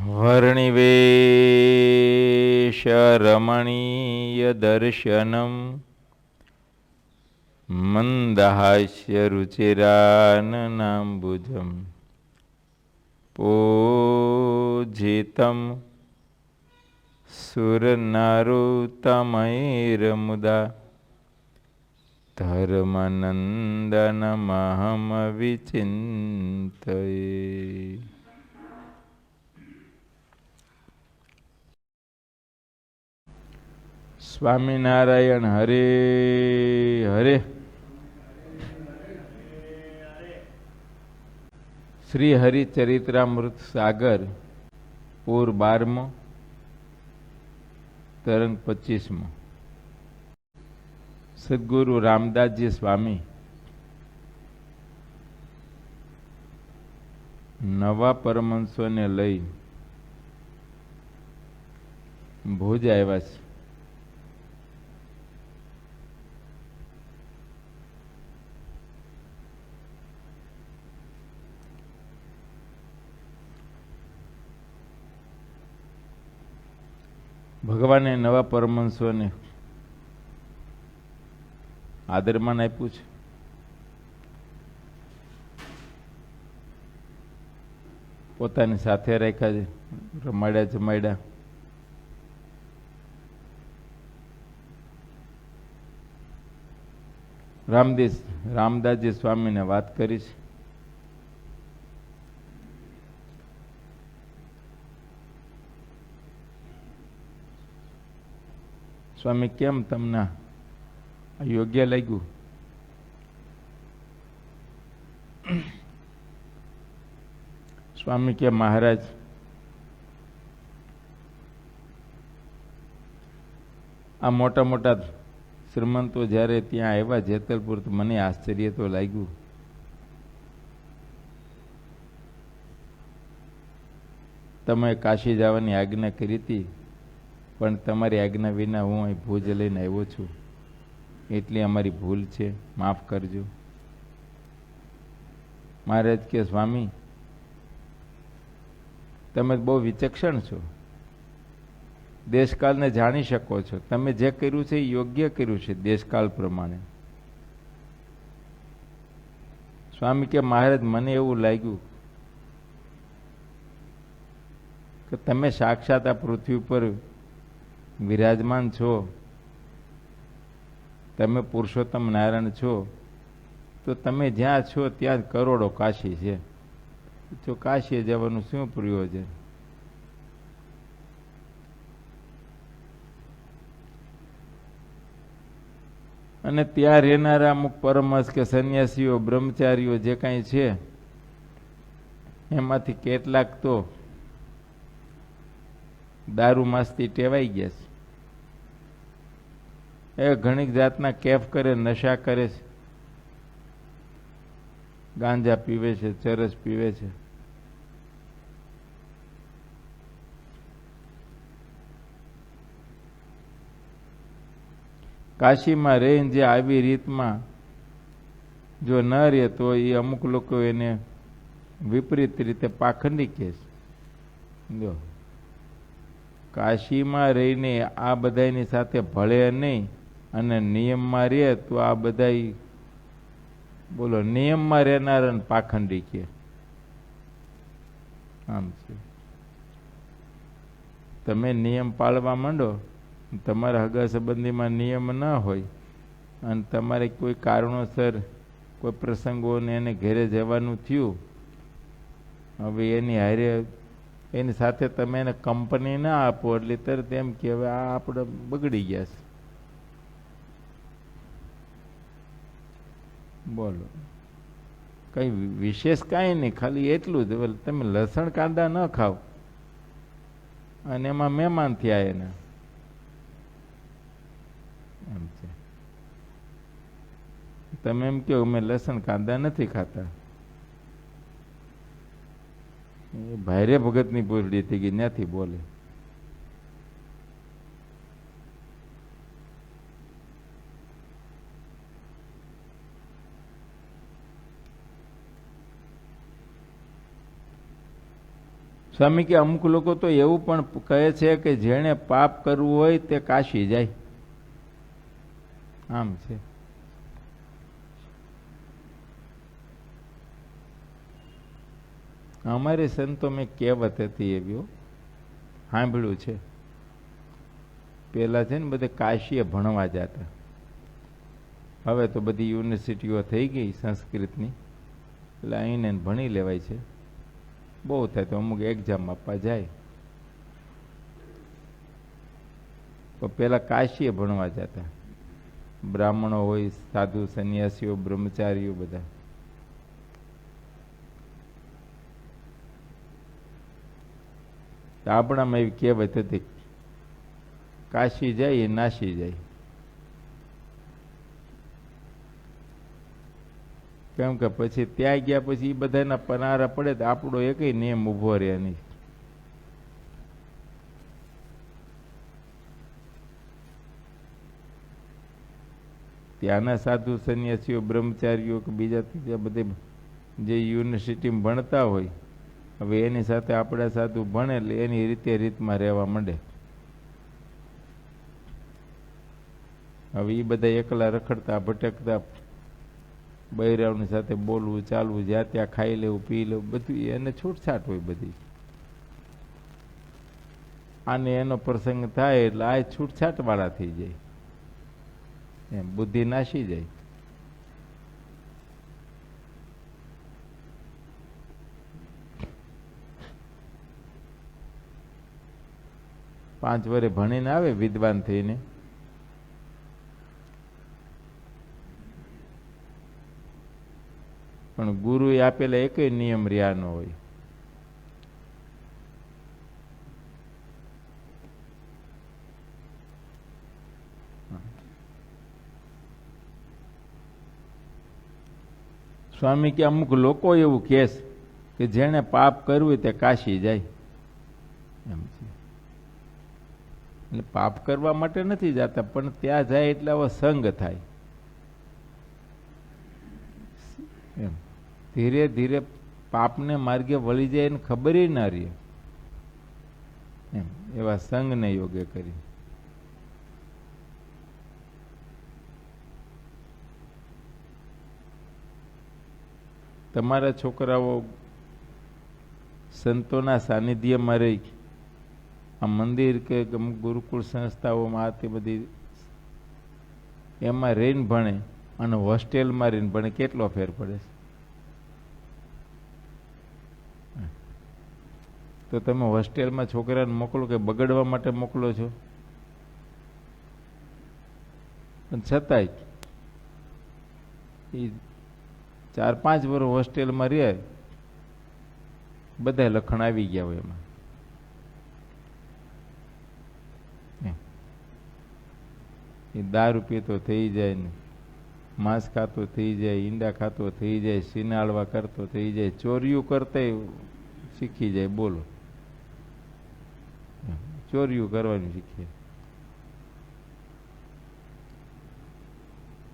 वर्णिवेशरमणीयदर्शनं मन्दहास्यरुचिराननाम्बुजं पूजितं सुरनरोत्तमैर्मुदा धर्मनन्दनमहमविचिन्तये। સ્વામિનારાયણ હરે હરે. શ્રી હરિચરિત્રામૃત સાગર પૂર 12મો તરંગ 25મો. સદગુરુ રામદાસજી સ્વામી નવા પરમહંસોને લઈ ભુજ આવ્યા છે. ભગવાને નવા પરમહંસોને આદરમાન આપ્યું છે. પોતાની સાથે રાખ્યા છે, રમાડ્યા જમાડ્યા. રામદાસજી સ્વામીને વાત કરી છે. સ્વામી કેમ તમને યોગ્ય લાગ્યું? સ્વામી કે મહારાજ આ મોટા મોટા શ્રીમંતો જ્યારે ત્યાં આવ્યા જેતલપુર તો મને આશ્ચર્ય તો લાગ્યું. તમે કાશી જવાની આજ્ઞા કરી હતી, પણ તમારી આજ્ઞા વિના હું અહીં ભુજ લઈને આવ્યો છું, એટલી અમારી ભૂલ છે, માફ કરજો. મહારાજ કે સ્વામી તમે બહુ વિચક્ષણ છો, દેશકાળને જાણી શકો છો. તમે જે કર્યું છે એ યોગ્ય કર્યું છે દેશકાળ પ્રમાણે. સ્વામી કે મહારાજ મને એવું લાગ્યું કે તમે સાક્ષાત આ પૃથ્વી પર વિરાજમાન છો, તમે પુરુષોત્તમ નારાયણ છો, તો તમે જ્યાં છો ત્યાં કરોડો કાશી છે. તો કાશી જવાનું શું પ્રયોજન? અને ત્યાં રહેનારા અમુક પરમહંસ કે સંન્યાસીઓ બ્રહ્મચારીઓ જે કાંઈ છે એમાંથી કેટલાક તો દારૂ માસ્તી ટેવાઈ ગયા છે. એ ઘણી જાતના કેફ કરે, નશા કરે છે, ગાંજા પીવે છે, ચરસ પીવે છે. કાશીમાં રહીને જે આવી રીતમાં જો ન રહે તો એ અમુક લોકો એને વિપરીત રીતે પાખંડી કહે છે. જો કાશીમાં રહીને આ બધાની સાથે ભળે નહીં અને નિયમમાં રહે તો આ બધા બોલો નિયમમાં રહેનારાને પાખંડી કહે. આમ છે. તમે નિયમ પાળવા માંડો, તમારા હગા સંબંધીમાં નિયમ ન હોય અને તમારે કોઈ કારણોસર કોઈ પ્રસંગોને એને ઘરે જવાનું થયું, હવે એની હારે એની સાથે તમે એને કંપની ના આપો એટલે તરત એમ કે હવે આ આપણે બગડી ગયા છે. બોલો કઈ વિશેષ કાંઈ નહીં, ખાલી એટલું જ તમે લસણ કાંદા ન ખાવ અને એમાં મહેમાન થયા એને એમ છે. તમે એમ કહો અમે લસણ કાંદા નથી ખાતા, ભાઈરે ભગતની પૂરડી થઈ ગઈ, ત્યાંથી બોલે. સ્વામી કે અમુક લોકો તો એવું પણ કહે છે કે જેણે પાપ કરવું હોય તે કાશી જાય. આમ છે. અમારે સંતો મેં કહેવત હતી એવી સાંભળ્યું છે. પેલા છે ને બધે કાશીએ ભણવા જતા. હવે તો બધી યુનિવર્સિટીઓ થઈ ગઈ સંસ્કૃતની, એટલે અહીંને ભણી લેવાય છે. બહુ થાય તો અમુક એક્ઝામ આપવા જાય. તો પેલા કાશીએ ભણવા જતા. બ્રાહ્મણો હોય, સાધુ સંન્યાસીઓ, બ્રહ્મચારીઓ બધા. આપણામાં એવી કહેવત હતી, કાશી જાય એ નાસી જાય. કેમ કે પછી ત્યાં ગયા પછી એ બધાના પનારા પડે તો આપણો એકય નિયમ ઉભો રહે નહીં. ત્યાંના સાધુ સંન્યાસીઓ, બ્રહ્મચારીઓ કે બીજા ત્રીજા બધે જે યુનિવર્સિટીમાં ભણતા હોય, હવે એની સાથે આપણા સાધુ ભણે એટલે એની રીતમાં રહેવા માંડે. હવે એ બધા એકલા રખડતા ભટકતા, બૈરાવની સાથે બોલવું ચાલવું, જ્યાં ત્યાં ખાઈ લેવું પી લેવું, બધું એને છૂટછાટ હોય બધી. આને એનો પ્રસંગ થાય એટલે આ છૂટછાટ વાળા થઈ જાય, એમ બુદ્ધિ નાસી જાય. પાંચ વર્ષે ભણીને આવે વિદ્વાન થઈને, પણ ગુરુએ આપેલા એકય નિયમ રહ્યા ન હોય. સ્વામી કે અમુક લોકો એવું કહે કે જેણે પાપ કરવું તે કાશી જાય. એમ છે. એટલે પાપ કરવા માટે નથી જતા, પણ ત્યાં જાય એટલે આવો સંગ થાય. એમ ધીરે ધીરે પાપને માર્ગે વળી જાય એને ખબર ના રહે. એમ એવા સંગને યોગે કરી. તમારા છોકરાઓ સંતોના સાનિધ્યમાં રહી આ મંદિર કે ગુરુકુળ સંસ્થાઓમાં આ તે બધી એમાં રહીને ભણે અને હોસ્ટેલમાં રહીને ભણે, કેટલો ફેર પડે છે? તો તમે હોસ્ટેલમાં છોકરાને મોકલો કે બગડવા માટે મોકલો છો? પણ છતાંય એ 4-5 વર્ષ હોસ્ટેલમાં રહે, બધા લખણ આવી ગયા હોય એમાં. એ દારૂ પીતો થઈ જાય ને, માંસ ખાતો થઈ જાય, ઈંડા ખાતો થઈ જાય, સિનાળવા કરતો થઈ જાય, ચોરીઓ કરતા શીખી જાય. બોલો, ચોરીઓ કરવાનું શીખીએ.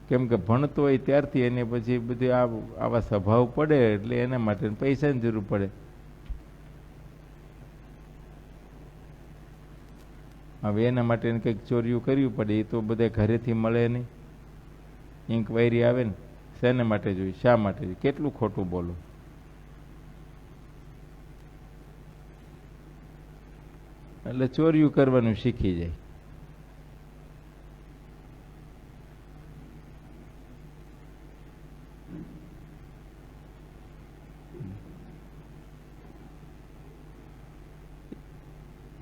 કેમ કે ભણતો હોય ત્યારથી એને પછી બધું આવા સ્વભાવ પડે એટલે એના માટે પૈસાની જરૂર પડે. હવે એના માટે કંઈક ચોરીઓ કરવી પડે, એ તો બધા ઘરેથી મળે નહીં. ઇન્કવાયરી આવે ને, શેના માટે જોઈએ, શા માટે જોઈએ? કેટલું ખોટું બોલો. એટલે ચોરીઓ કરવાનું શીખી જાય.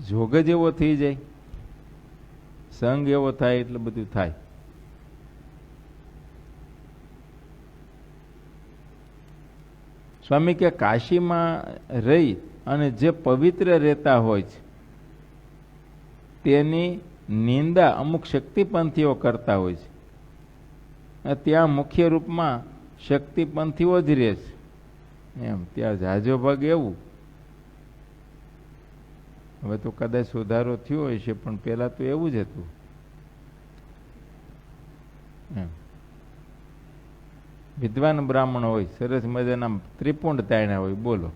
જોગ જ એવો થઈ જાય, સંગ એવો થાય એટલે બધું થાય. સ્વામી કે કાશીમાં રહી અને જે પવિત્ર રહેતા હોય છે તેની નિંદા અમુક શક્તિપંથીઓ કરતા હોય છે. ત્યાં મુખ્ય રૂપમાં શક્તિપંથીઓ જ રહે છે. એમ ત્યાં ઝાઝો ભાગ એવું. હવે તો કદાચ સુધારો થયો હોય છે, પણ પહેલા તો એવું જ હતું. વિદ્વાન બ્રાહ્મણ હોય, સરસ મજાના ત્રિપુંડ તાણ્યા હોય. બોલો,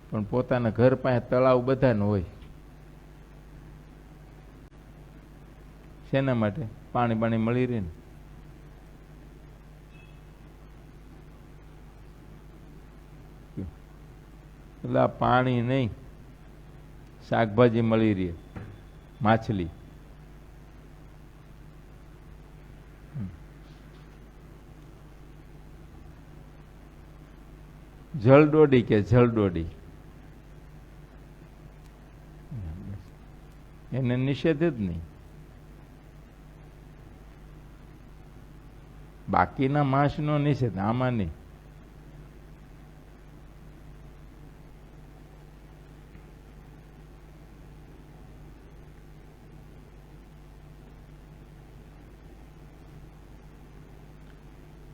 પણ પોતાના ઘર પાસે તળાવ બધાને હોય. શેના માટે? પાણી પાણી મળી રહે ને. એટલે આ પાણી નહીં, શાકભાજી મળી રહે, માછલી. જલડોડી કે જલડોડી એને નિષેધ જ નહીં. બાકીના માંસનો નિષેધ, આમાં નહીં.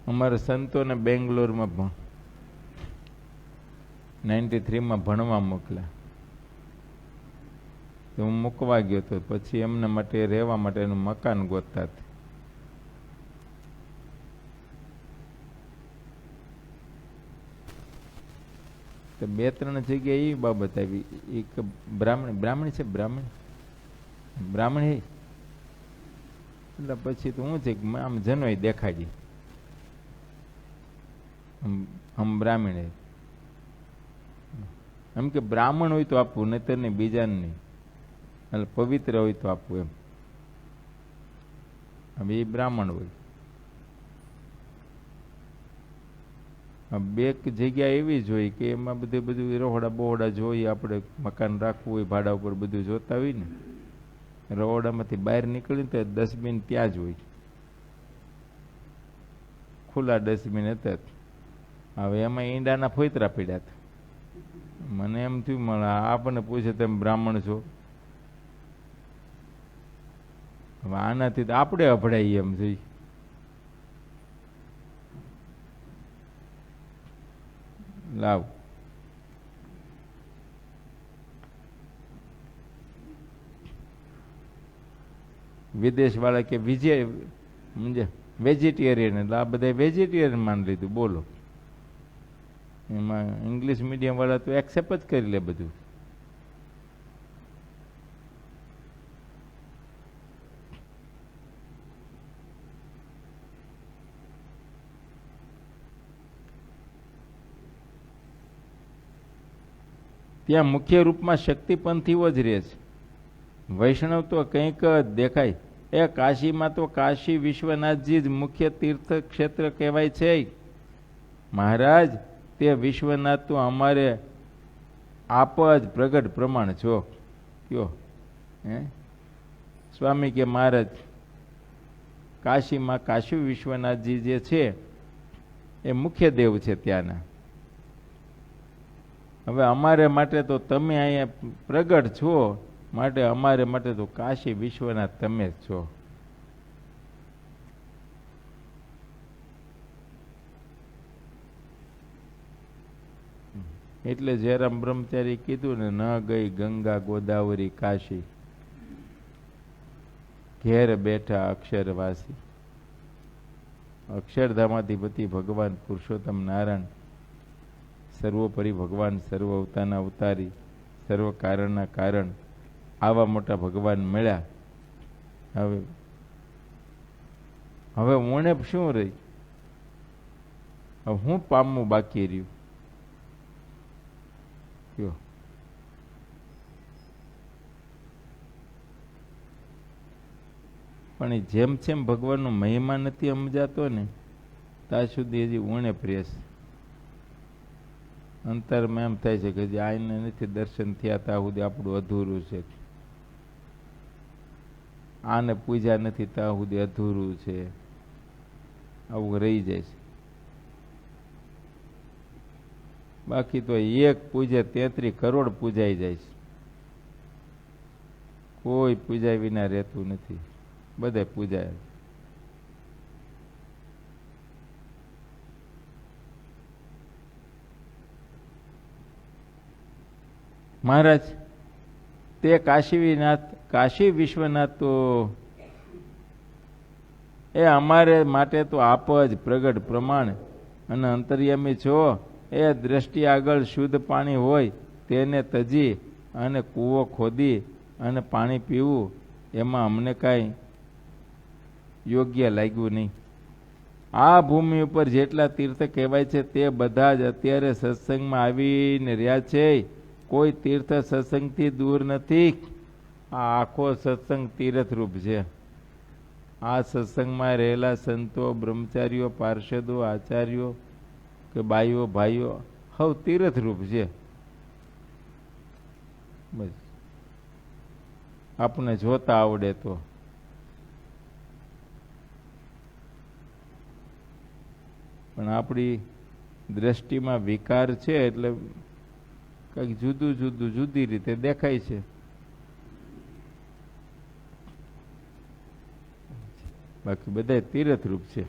અમારા સંતોને બેંગ્લોરમાં 93 ભણવા મોકલ્યા. તો હું મૂકવા ગયો તો પછી એમના માટે રહેવા માટેનું મકાન ગોતતા હતા. તો 2-3 જગ્યાએ એ બાબત આવી. એક બ્રાહ્મણી છે, બ્રાહ્મણી એટલે પછી તો હું છે આમ જનોય દેખાડી હમ બ્રાહ્મણ હે. એમ કે બ્રાહ્મણ હોય તો આપવું, નહીતર નહીં, બીજાને નહીં. એટલે પવિત્ર હોય તો આપવું એમ. હવે એ બ્રાહ્મણ હોય. બે જગ્યા એવી જ હોય કે એમાં બધું રહોડા બોહડા જોઈ, આપણે મકાન રાખવું હોય ભાડા ઉપર બધું જોતા હોય ને, રહોડામાંથી બહાર નીકળીને તો ડસ્ટબિન ત્યાં જ હોય, ખુલ્લા ડસ્ટબિન હતા. હવે એમાં ઈંડાના ફોતરા પડ્યા હતા. મને એમ થયું મળે આપણને પૂછે તમે બ્રાહ્મણ છો, હવે આનાથી તો આપણે અભડાઈએ એમ જોઈ. લાવ વિદેશ વાળા કે વેજીટેરિયન, એટલે આ બધા વેજીટેરિયન માની લીધું. બોલો, એમાં ઇંગ્લિશ મીડિયમ વાળા તો એક્સેપ્ટ જ કરી લે બધું. ત્યાં મુખ્ય રૂપમાં શક્તિપંથીઓ જ રહે છે. વૈષ્ણવ તો કંઈક દેખાય. એ કાશીમાં તો કાશી વિશ્વનાથજી જ મુખ્ય તીર્થ ક્ષેત્ર કહેવાય છે. મહારાજ, તે વિશ્વનાથ તો અમારે આપ જ પ્રગટ પ્રમાણ છો. કયો હે સ્વામી કે મહારાજ, કાશીમાં કાશી વિશ્વનાથજી જે છે એ મુખ્ય દેવ છે ત્યાંના. હવે અમારે માટે તો તમે અહીંયા પ્રગટ છો, માટે અમારે માટે તો કાશી વિશ્વનાથ તમે જ છો. એટલે જયરામ બ્રહ્મચારી કીધું ને, ન ગઈ ગંગા ગોદાવરી કાશી, ઘેર બેઠા અક્ષરવાસી. અક્ષરધામાધિપતિ ભગવાન પુરુષોત્તમ નારાયણ, સર્વોપરી ભગવાન, સર્વ અવતારના અવતારી, સર્વ કારણના કારણ, આવા મોટા ભગવાન મળ્યા. હવે મને શું રહી? હવે હું પામવું બાકી રહ્યું? કયો પણ જેમ જેમ ભગવાનનો મહિમા નથી સમજાતો ને ત્યાં સુધી હજી ઊણે પ્રેસ અંતરમાં એમ થાય છે કે જે આઈને નથી દર્શન થયા ત્યાં સુધી આપણું અધૂરું છે. આને પૂજા નથી ત્યાં સુધી અધૂરું છે. આવું રહી જાય છે. બાકી તો એક પૂજે 33 કરોડ પૂજાઈ જાય છે. કોઈ પૂજા વિના રહેતું નથી, બધે પૂજાય. મહારાજ, તે કાશી વિશ્વનાથ તો એ અમારે માટે તો આપ જ પ્રગટ પ્રમાણ અને અંતર્યામી છો. એ દ્રષ્ટિ આગળ શુદ્ધ પાણી હોય તેને તજી અને કૂવો ખોદી અને પાણી પીવું એમાં અમને કાંઈ યોગ્ય લાગ્યું નહીં. આ ભૂમિ ઉપર જેટલા તીર્થ કહેવાય છે તે બધા જ અત્યારે સત્સંગમાં આવીને રહ્યા છે. કોઈ તીર્થ સત્સંગથી દૂર નથી. આ આખો સત્સંગ તીર્થરૂપ છે. આ સત્સંગમાં રહેલા સંતો, બ્રહ્મચારીઓ, પાર્ષદો, આચાર્યો કે બાઈઓ, ભાઈઓ હવ તીર્થરૂપ છે. બસ આપણને જોતા આવડે તો. પણ આપણી દ્રષ્ટિમાં વિકાર છે એટલે કંઈક જુદું જુદું જુદી રીતે દેખાય છે. બાકી બધા તીર્થરૂપ છે.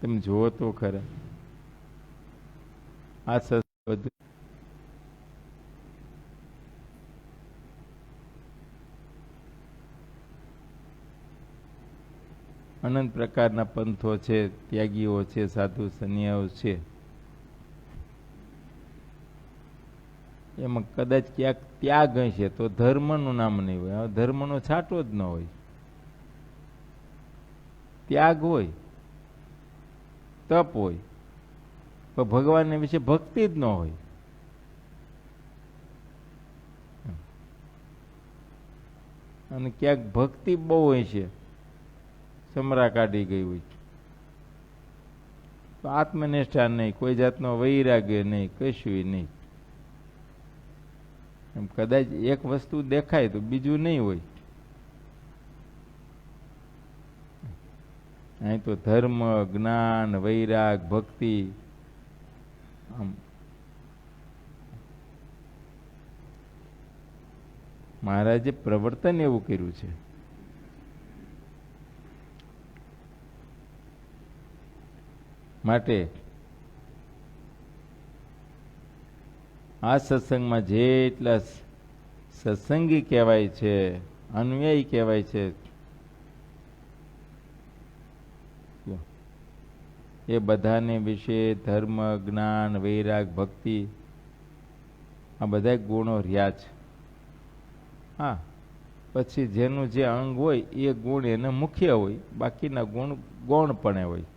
તમે જુઓ તો ખરા આ બધું અનંત પ્રકારના પંથો છે, ત્યાગીઓ છે, સાધુ સંન્યાઓ છે. એમાં કદાચ ક્યાંક ત્યાગ હશે તો ધર્મનું નામ નહીં હોય. ધર્મનો છાંટો જ ન હોય. ત્યાગ હોય, તપ હોય, પણ ભગવાનને વિશે ભક્તિ જ ન હોય. અને ક્યાંક ભક્તિ બહુ હોય છે, સમરા કાઢી ગઈ હોય, તો આત્મનિષ્ઠા નહીં, કોઈ જાતનો વૈરાગ્ય નહીં, કશું નહીં. એમ કદાચ એક વસ્તુ દેખાય તો બીજું નહીં હોય. અહીં તો ધર્મ, જ્ઞાન, વૈરાગ, ભક્તિ આમ મહારાજે પ્રવર્તન એવું કર્યું છે. માટે આ સત્સંગમાં જેટલા સત્સંગી કહેવાય છે, અનુયાયી કહેવાય છે, એ બધાને વિશે ધર્મ, જ્ઞાન, વૈરાગ, ભક્તિ આ બધા ગુણો રહ્યા છે. હા, પછી જેનું જે અંગ હોય એ ગુણ એને મુખ્ય હોય, બાકીના ગુણ ગૌણપણે હોય.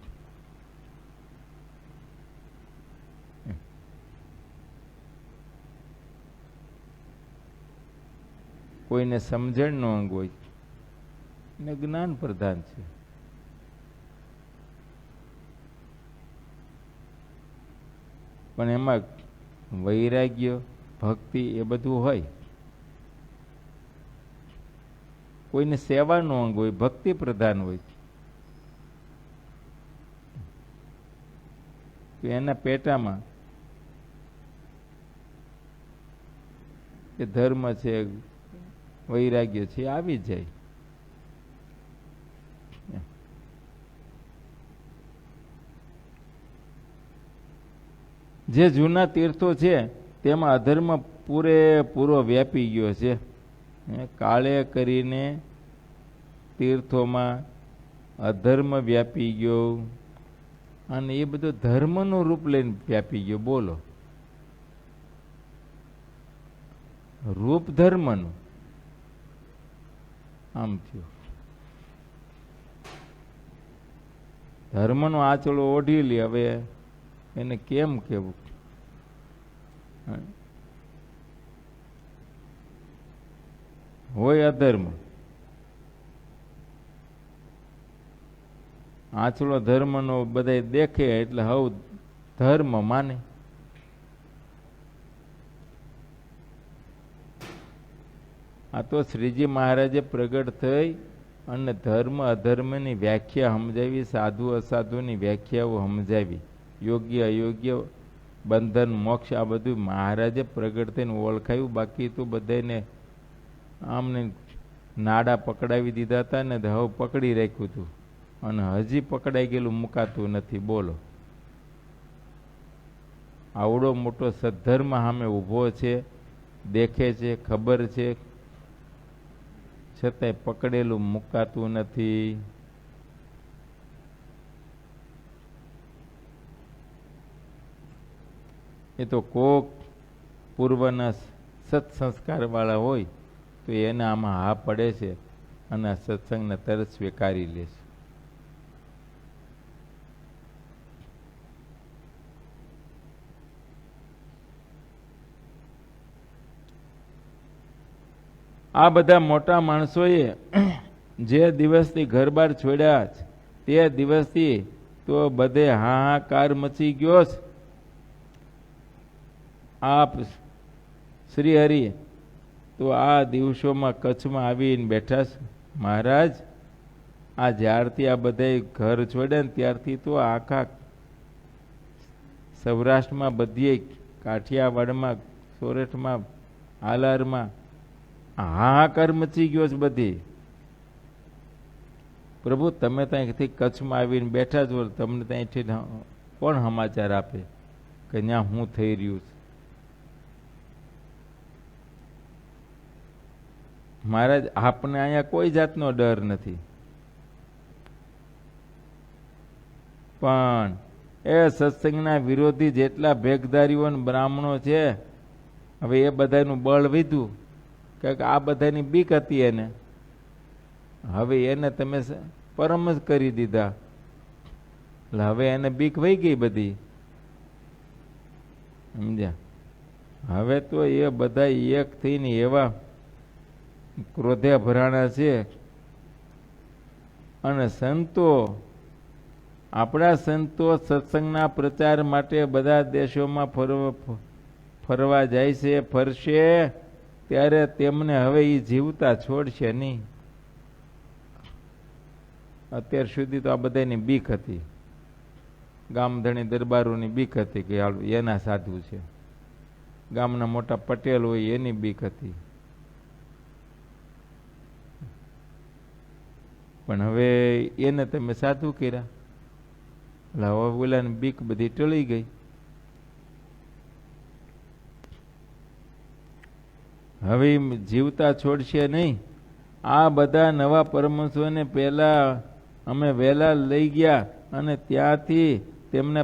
કોઈને સમજણનો અંગ હોય ને જ્ઞાન પ્રધાન છે. પણ એમાં વૈરાગ્ય, ભક્તિ એ બધું હોય. કોઈને સેવાનું અંગ હોય, ભક્તિ પ્રધાન હોય, તો એના પેટામાં એ ધર્મ છે, વૈરાગ્ય છે, આવી જાય. જે જૂના તીર્થો છે તેમાં અધર્મ પૂરેપૂરો વ્યાપી ગયો છે. કાળે કરીને તીર્થોમાં અધર્મ વ્યાપી ગયો અને એ બધો ધર્મનું રૂપ લઈને વ્યાપી ગયો. બોલો, રૂપ ધર્મનું આમ થયું. ધર્મનો આંચળો ઓઢી લે. હવે એને કેમ કેવું? હોય અધર્મ, આંચળો ધર્મનો બધા દેખે એટલે હવ ધર્મ માને. આ તો શ્રીજી મહારાજે પ્રગટ થઈ અને ધર્મ અધર્મની વ્યાખ્યા સમજાવી, સાધુ અસાધુની વ્યાખ્યાઓ સમજાવી, યોગ્ય અયોગ્ય, બંધન મોક્ષ આ બધું મહારાજે પ્રગટ થઈને ઓળખાયું. બાકી તો બધાને આમને નાડા પકડાવી દીધા હતા ને હવે પકડી રાખ્યું હતું અને હજી પકડાઈ ગયેલું મુકાતું નથી. બોલો, આવડો મોટો સદ્ધર્મ સામે ઊભો છે, દેખે છે, ખબર છે, છતાંય પકડેલું મુકાતું નથી. એ તો કોક પૂર્વના સત્સંસ્કારવાળા હોય તો એને આમાં હા પડે છે અને આ સત્સંગને તરત સ્વીકારી લે છે. આ બધા મોટા માણસોએ જે દિવસથી ઘર બાર છોડ્યા તે દિવસથી તો બધે હાહાકાર મચી ગયો છે. આપ શ્રી હરિ તો આ દિવસોમાં કચ્છમાં આવીને બેઠા છે. મહારાજ, આ જ્યારથી આ બધા ઘર છોડે ને ત્યારથી તો આખા સૌરાષ્ટ્રમાં બધીએ, કાઠિયાવાડમાં, સોરઠમાં, હાલારમાં હાહાકાર મચી ગયો છે બધી. પ્રભુ, તમે ત્યાંથી કચ્છમાં આવીને બેઠા છો, તમને ત્યાંથી કોણ સમાચાર આપે કે ત્યાં શું થઈ રહ્યું છે? મહારાજ, આપને અહીંયા કોઈ જાતનો ડર નથી, પણ એ સત્સંગના વિરોધી જેટલા ભેગધારીઓ અને બ્રાહ્મણો છે, હવે એ બધાનું બળ વધ્યું કે આ બધાની બીક હતી એને. હવે એને તમે પરમ જ કરી દીધા એટલે હવે એને બીક વહી ગઈ બધી, સમજ્યા? હવે તો એ બધા એક થઈને એવા ક્રોધે ભરાણા છે. અને સંતો, આપણા સંતો સત્સંગના પ્રચાર માટે બધા દેશોમાં ફરવા જાય છે, ફરશે ત્યારે તેમને હવે એ જીવતા છોડશે નહીં. અત્યાર સુધી તો આ બધાની બીક હતી, ગામધણી દરબારોની બીક હતી કે હાલ એના સાધુ છે, ગામના મોટા પટેલ હોય એની બીક હતી. પણ હવે એને તમે સાધુ કર્યા એટલે હવે ઓલાની બીક બધી ટળી ગઈ. હવે જીવતા છોડશે નહીં. આ બધા નવા પરમહંસોને પહેલા અમે વહેલા લઈ ગયા અને ત્યાંથી તેમને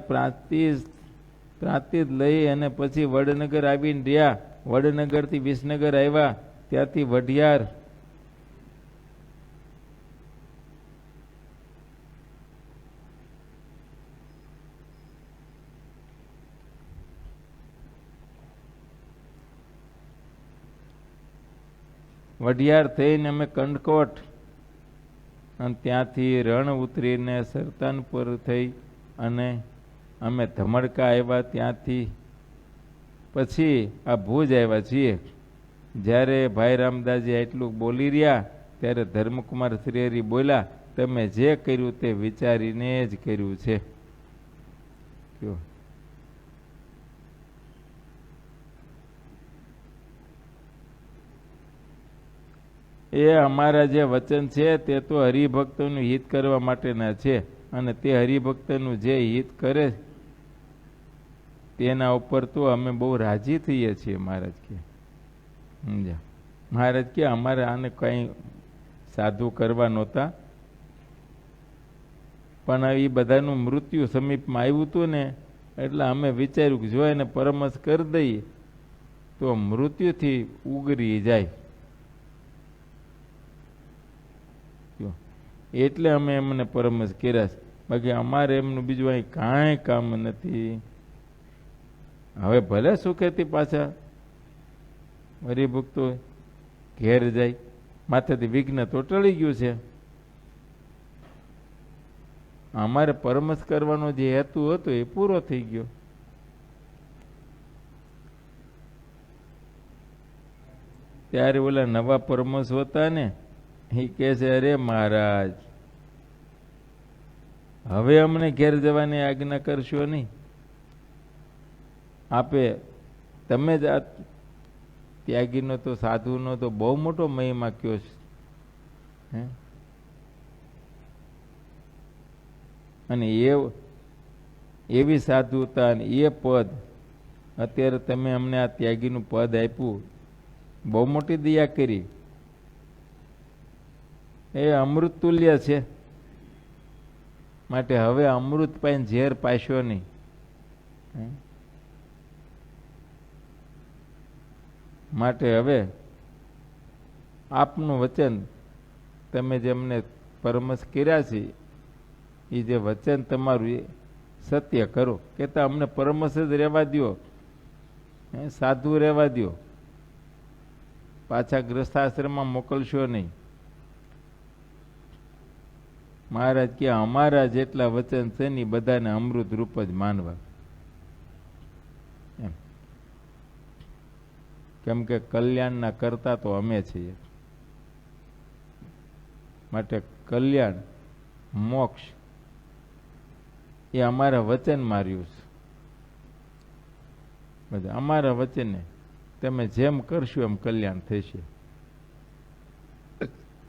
પ્રાંતિજ લઈ અને પછી વડનગર આવીને રહ્યા. વડનગરથી વિસનગર આવ્યા, ત્યાંથી વઢિયાર, વઢિયાર થઈને અમે કંડકોટ અને ત્યાંથી રણ ઉતરીને સરતાનપુર થઈ અને અમે ધમડકા આવ્યા. ત્યાંથી પછી આ ભુજ આવ્યા છીએ. જ્યારે ભાઈ રામદાસજી એટલું બોલી રહ્યા ત્યારે ધર્મકુમાર શ્રી બોલ્યા, તમે જે કર્યું તે વિચારીને જ કર્યું છે. કયો એ અમારા જે વચન છે તે તો હરિભક્તોનું હિત કરવા માટેના છે અને તે હરિભક્તનું જે હિત કરે તેના ઉપર તો અમે બહુ રાજી થઈએ છીએ. મહારાજ કે સમજ્યા? મહારાજ કે અમારે આને કંઈ સાધુ કરવા નહોતા, પણ એ બધાનું મૃત્યુ સમીપમાં આવ્યું હતું ને એટલે અમે વિચાર્યું કે જો એને પરમહંસ કરી દઈએ તો મૃત્યુથી ઉગરી જાય, એટલે અમે એમને પરમહંસ કર્યા છે. બાકી અમારે એમનું બીજું અહીં કાંઈ કામ નથી. હવે ભલે સુખેથી પાછા હરિભક્તો ઘેર જાય, માથેથી વિઘ્ન તો ટળી ગયું છે. અમારે પરમહંસ કરવાનો જે હેતુ હતો એ પૂરો થઈ ગયો. ત્યારે ઓલા નવા પરમહંસ હતા ને એ કહે છે, અરે મહારાજ, હવે અમને ઘેર જવાની આજ્ઞા કરશો નહીં. આપે તમે જ આ ત્યાગીનો તો સાધુનો તો બહુ મોટો મહિમા કયો છે. અને એવી સાધુતા અને એ પદ અત્યારે તમે અમને આ ત્યાગીનું પદ આપ્યું, બહુ મોટી દયા કરી. એ અમૃત તુલ્ય છે, માટે હવે અમૃત પાઈને ઝેર પાસ્યો નહીં. માટે હવે આપનું વચન તમે જે અમને પરમસ કર્યા છે એ જે વચન તમારું એ સત્ય કરો, કહેતા અમને પરમસ જ રહેવા દ્યો, સાધુ રહેવા દ્યો, પાછા ગ્રસ્થાશ્રમમાં મોકલશો નહીં. મહારાજ કે અમારા જેટલા વચન છે ને બધાને અમૃત રૂપ જ માનવા. એમ કેમ કે કલ્યાણના કરતા તો અમે છીએ. માટે કલ્યાણ મોક્ષ એ અમારા વચન માર્યું છે. બધા અમારા વચને તમે જેમ કરશો એમ કલ્યાણ થશે.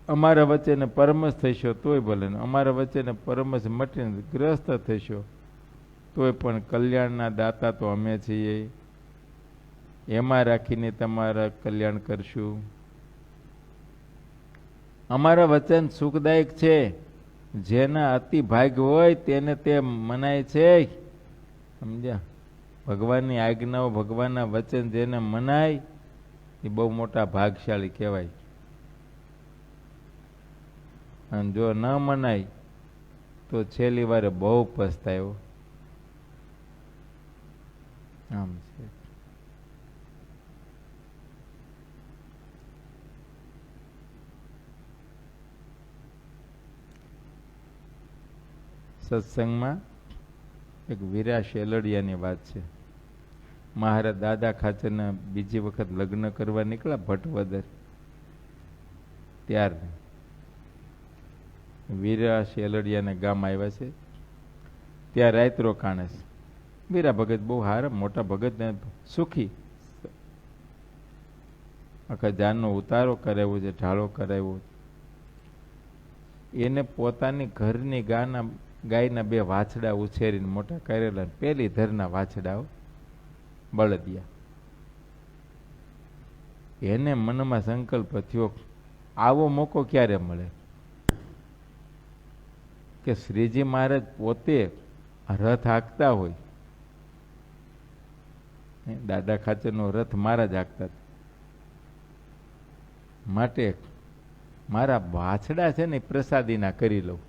અમારા વચ્ચેને પરમસ થશો તોય ભલે, અમારા વચ્ચેને પરમસ મટીને ગ્રસ્ત થશો તોય પણ કલ્યાણના દાતા તો અમે છીએ. એમાં રાખીને તમારા કલ્યાણ કરશું. અમારા વચન સુખદાયક છે, જેના અતિ ભાગ હોય તેને તે મનાય છે. સમજ્યા? ભગવાનની આજ્ઞાઓ, ભગવાનના વચન જેને મનાય એ બહુ મોટા ભાગશાળી કહેવાય. અને જો ન મનાય તો છેલ્લી વારે બહુ પસ્તાયો. આમ છે. સત્સંગમાં એક વીરા શેલડિયાની વાત છે. મહારાજ દાદા ખાચરના બીજી વખત લગ્ન કરવા નીકળ્યા ભટવદર, ત્યાર વીરા શેલડિયાને ગામ આવ્યા છે. ત્યાં રાત રોકાણે છે. વીરા ભગત બહુ હારા મોટા ભગત ને સુખી, આખા જાનનો ઉતારો કરાવ્યો છે, ઢાળો કરાવ્યો. એને પોતાની ઘરની ગાયના 2 વાછડા ઉછેરીને મોટા કરેલા, પેલી ધરના વાછડાઓ બળદિયા. એને મનમાં સંકલ્પ થયો આવો મોકો ક્યારે મળે કે શ્રીજી મહારાજ પોતે રથ હાંકતા હોય. દાદા ખાચરનો રથ મારા જ હાંકતા, માટે મારા વાછડા છે ને પ્રસાદીના કરી લઉં.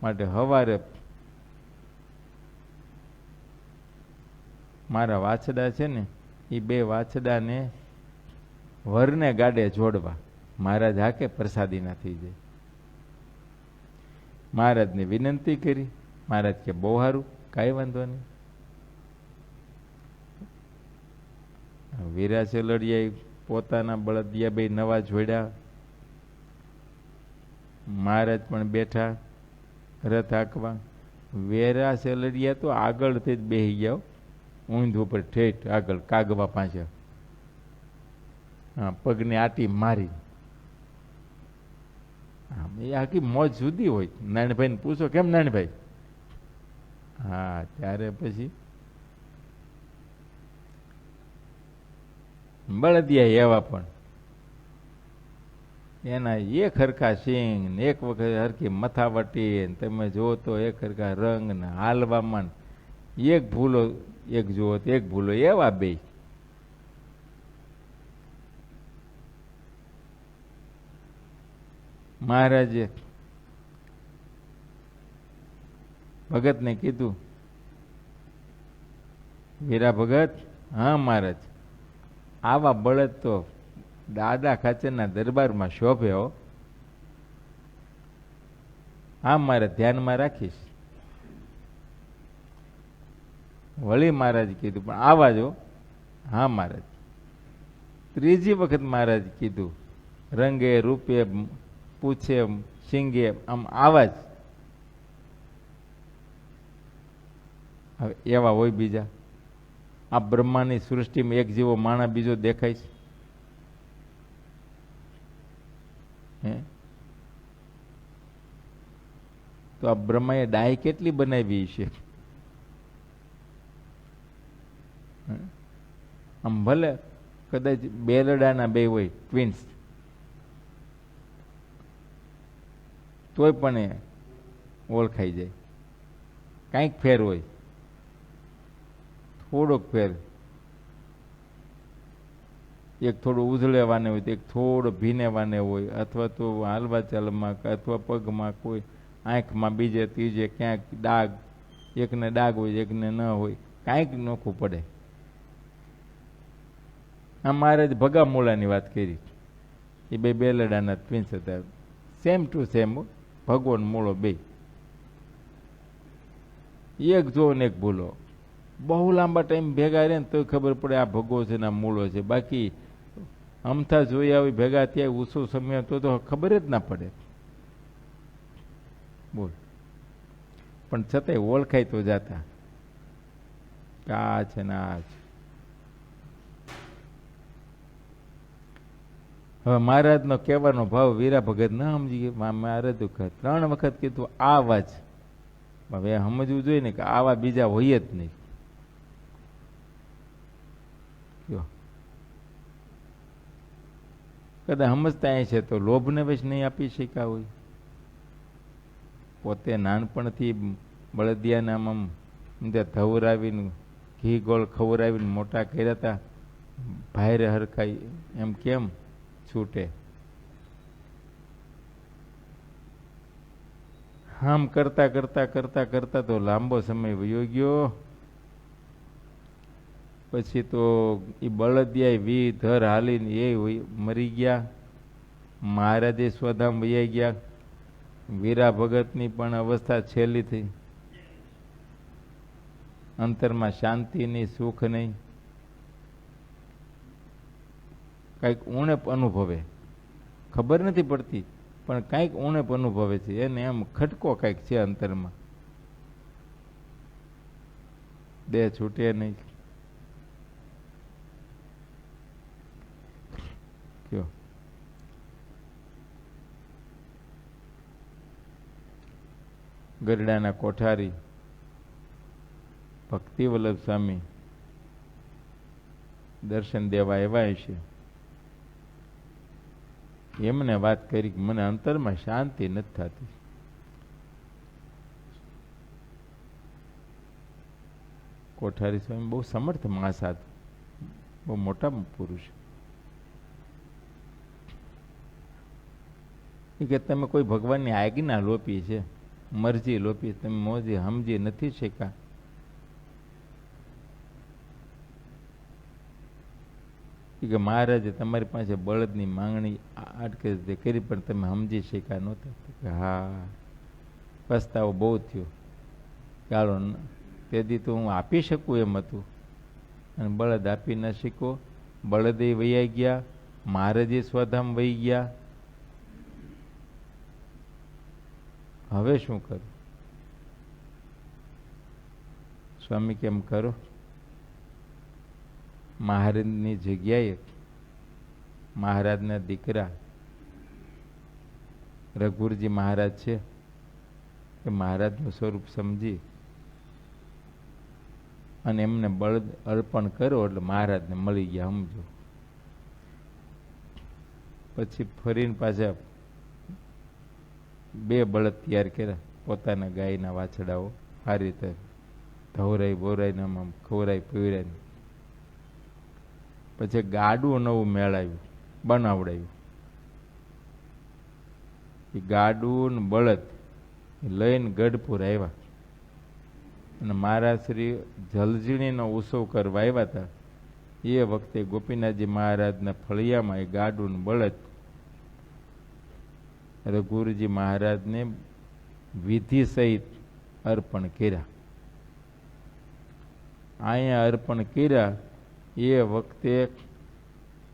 માટે હવારે મારા વાછડા છે ને એ 2 વાછડાને વરને ગાડે જોડવા. મહારાજ હાકે પ્રસાદીના થઈ જાય. મહારાજને વિનંતી કરી. મહારાજ કે બહુ સારું, કાંઈ વાંધો નહીં. વીરા શેલડિયાએ પોતાના બળદિયા 2 નવા જોડ્યા. મહારાજ પણ બેઠા રથ હાંકવા. વીરા શેલડિયા તો આગળથી જ બેસી ગયા, ઊંધ ઉપર ઠેઠ આગળ કાગવા પાછળ. હા, પગને આટી મારી. એ આખી મોજ જુદી હોય. નાનભાઈને પૂછો કેમ નાનભાઈ? હા, ત્યારે પછી બળદિયા એવા પણ એના એક હરખા સિંગ ને એક વખત હરખી મથાવટી, તમે જુઓ તો એક હરખા રંગ ને હાલવામાં એક ભૂલો એક જુઓ તો એક ભૂલો, એવા 2. મહારાજે ભગતને કીધું, વીરા ભગત, હા મહારાજ, આવા બળદ તો દાદા ખાચરના દરબારમાં શોભે હો. હા મારે ધ્યાનમાં રાખીશ. વળી મહારાજ કીધું પણ આવા જો. હા મહારાજ. ત્રીજી વખત મહારાજ કીધું, રંગે રૂપે પૂછે સિંગે આમ આવા જ. હવે એવા હોય બીજા? આ બ્રહ્માની સૃષ્ટિમાં એક જેવો માણસ બીજો દેખાય છે? તો આ બ્રહ્માએ ડાય કેટલી બનાવી છે? આમ ભલે કદાચ બેલડાના 2 હોય ટ્વિન્સ, તોય પણ એ ઓળખાઈ જાય. કાંઈક ફેર હોય, થોડોક ફેર. એક થોડું ઉઝળેવાને હોય તો એક થોડો ભીનેવાને હોય, અથવા તો હાલવા ચાલમાં અથવા પગમાં કોઈ આંખમાં બીજે ત્રીજે ક્યાંક ડાઘ, એકને ડાઘ હોય એકને ન હોય, કાંઈક નોખું પડે. આ મારે જ ભગા મૂળાની વાત કરી. એ બે બેલડાના ટ્વિન્સ હતા, સેમ ટુ સેમ, ભગવો ને મૂળો બે. એક જો ને એક ભૂલો. બહુ લાંબા ટાઈમ ભેગા રહે ને તો ખબર પડે આ ભગવો છે ને આ મૂળો છે. બાકી અમથા જોઈ આવી ભેગા ત્યાં ઉસો સમય તો ખબર જ ના પડે. બોલ. પણ છતાંય ઓળખાય તો જાતા આ છે ને આ છે. હવે મહારાજનો કહેવાનો ભાવ વીરા ભગત ના સમજી મહારાજ 3 વખત કીધું આ વાત. હવે સમજવું જોઈએ ને કે આવા બીજા હોય જ નહીં. કદાચ સમજતા છે તો લોભને વશ નહીં આપી શક્યા હોય. પોતે નાનપણથી બળદિયાને આમ ધવરાવીને ઘી ગોળ ખવરાવીને મોટા કર્યા હતા, ભાઈરે હરખાઈ એમ કેમ છૂટે? આમ કરતા કરતા કરતા કરતા તો લાંબો સમય વયો ગયો. પછી તો એ બળદિયા વી ધર હાલીને એ મરી ગયા. મહારાજે સ્વધામ વૈયા ગયા. વીરા ભગતની પણ અવસ્થા છેલ્લી થઈ. અંતરમાં શાંતિ નહીં, સુખ નહીં, કંઈક ઉણપ અનુભવે. ખબર નથી પડતી પણ કંઈક ઉણપ અનુભવે છે. એને એમ ખટકો કંઈક છે અંતરમાં. દેહ છૂટે નહીં. કયો ગરડાના કોઠારી ભક્તિવલ્લભ સ્વામી દર્શન દેવા આવ્યા છે. એમને વાત કરી કે મને અંતરમાં શાંતિ નથી થતી. કોઠારી સ્વામી બહુ સમર્થ માણસ હતા, બહુ મોટા પુરુષ. કે તમે કોઈ ભગવાનની આજ્ઞા લોપી છે, મરજી લોપી, તમે મોજી સમજી નથી શક્યા. કે મહારાજે તમારી પાસે બળદની માંગણી આટકે કરી પણ તમે સમજી શક્યા નહોતા. કે હા, પસ્તાવો બહુ થયો. ચાલો તેથી તો હું આપી શકું એમ હતું, અને બળદ આપી ન શીખો. બળદે વૈયા ગયા, મહારાજે સ્વધામ વહી ગયા. હવે શું કરું? સ્વામી કેમ કરો? મહારાજની જગ્યાએ મહારાજના દીકરા રઘુરજી મહારાજ છે, કે મહારાજનું સ્વરૂપ સમજી અને એમને બળદ અર્પણ કરો એટલે મહારાજને મળી ગયા. સમજો. પછી ફરીને પાછા 2 બળદ તૈયાર કર્યા, પોતાના ગાયના વાછડાઓ. આ રીતે ધવરાઈ બોરાઈને આમ ખવરાઈ પીવરાઈને પછી ગાડું નવું મેળાવ્યું, બનાવડાવ્યું. એ ગાડું ને બળદ લઈને ગઢપુર આવ્યા. અને મહારાજ શ્રી જલઝીણીનો ઉત્સવ કરવા આવ્યા હતા. એ વખતે ગોપીનાથજી મહારાજના ફળિયામાં એ ગાડું ને બળદ રઘુરજી મહારાજને વિધિ સહિત અર્પણ કર્યા. અહીંયા અર્પણ કર્યા એ વખતે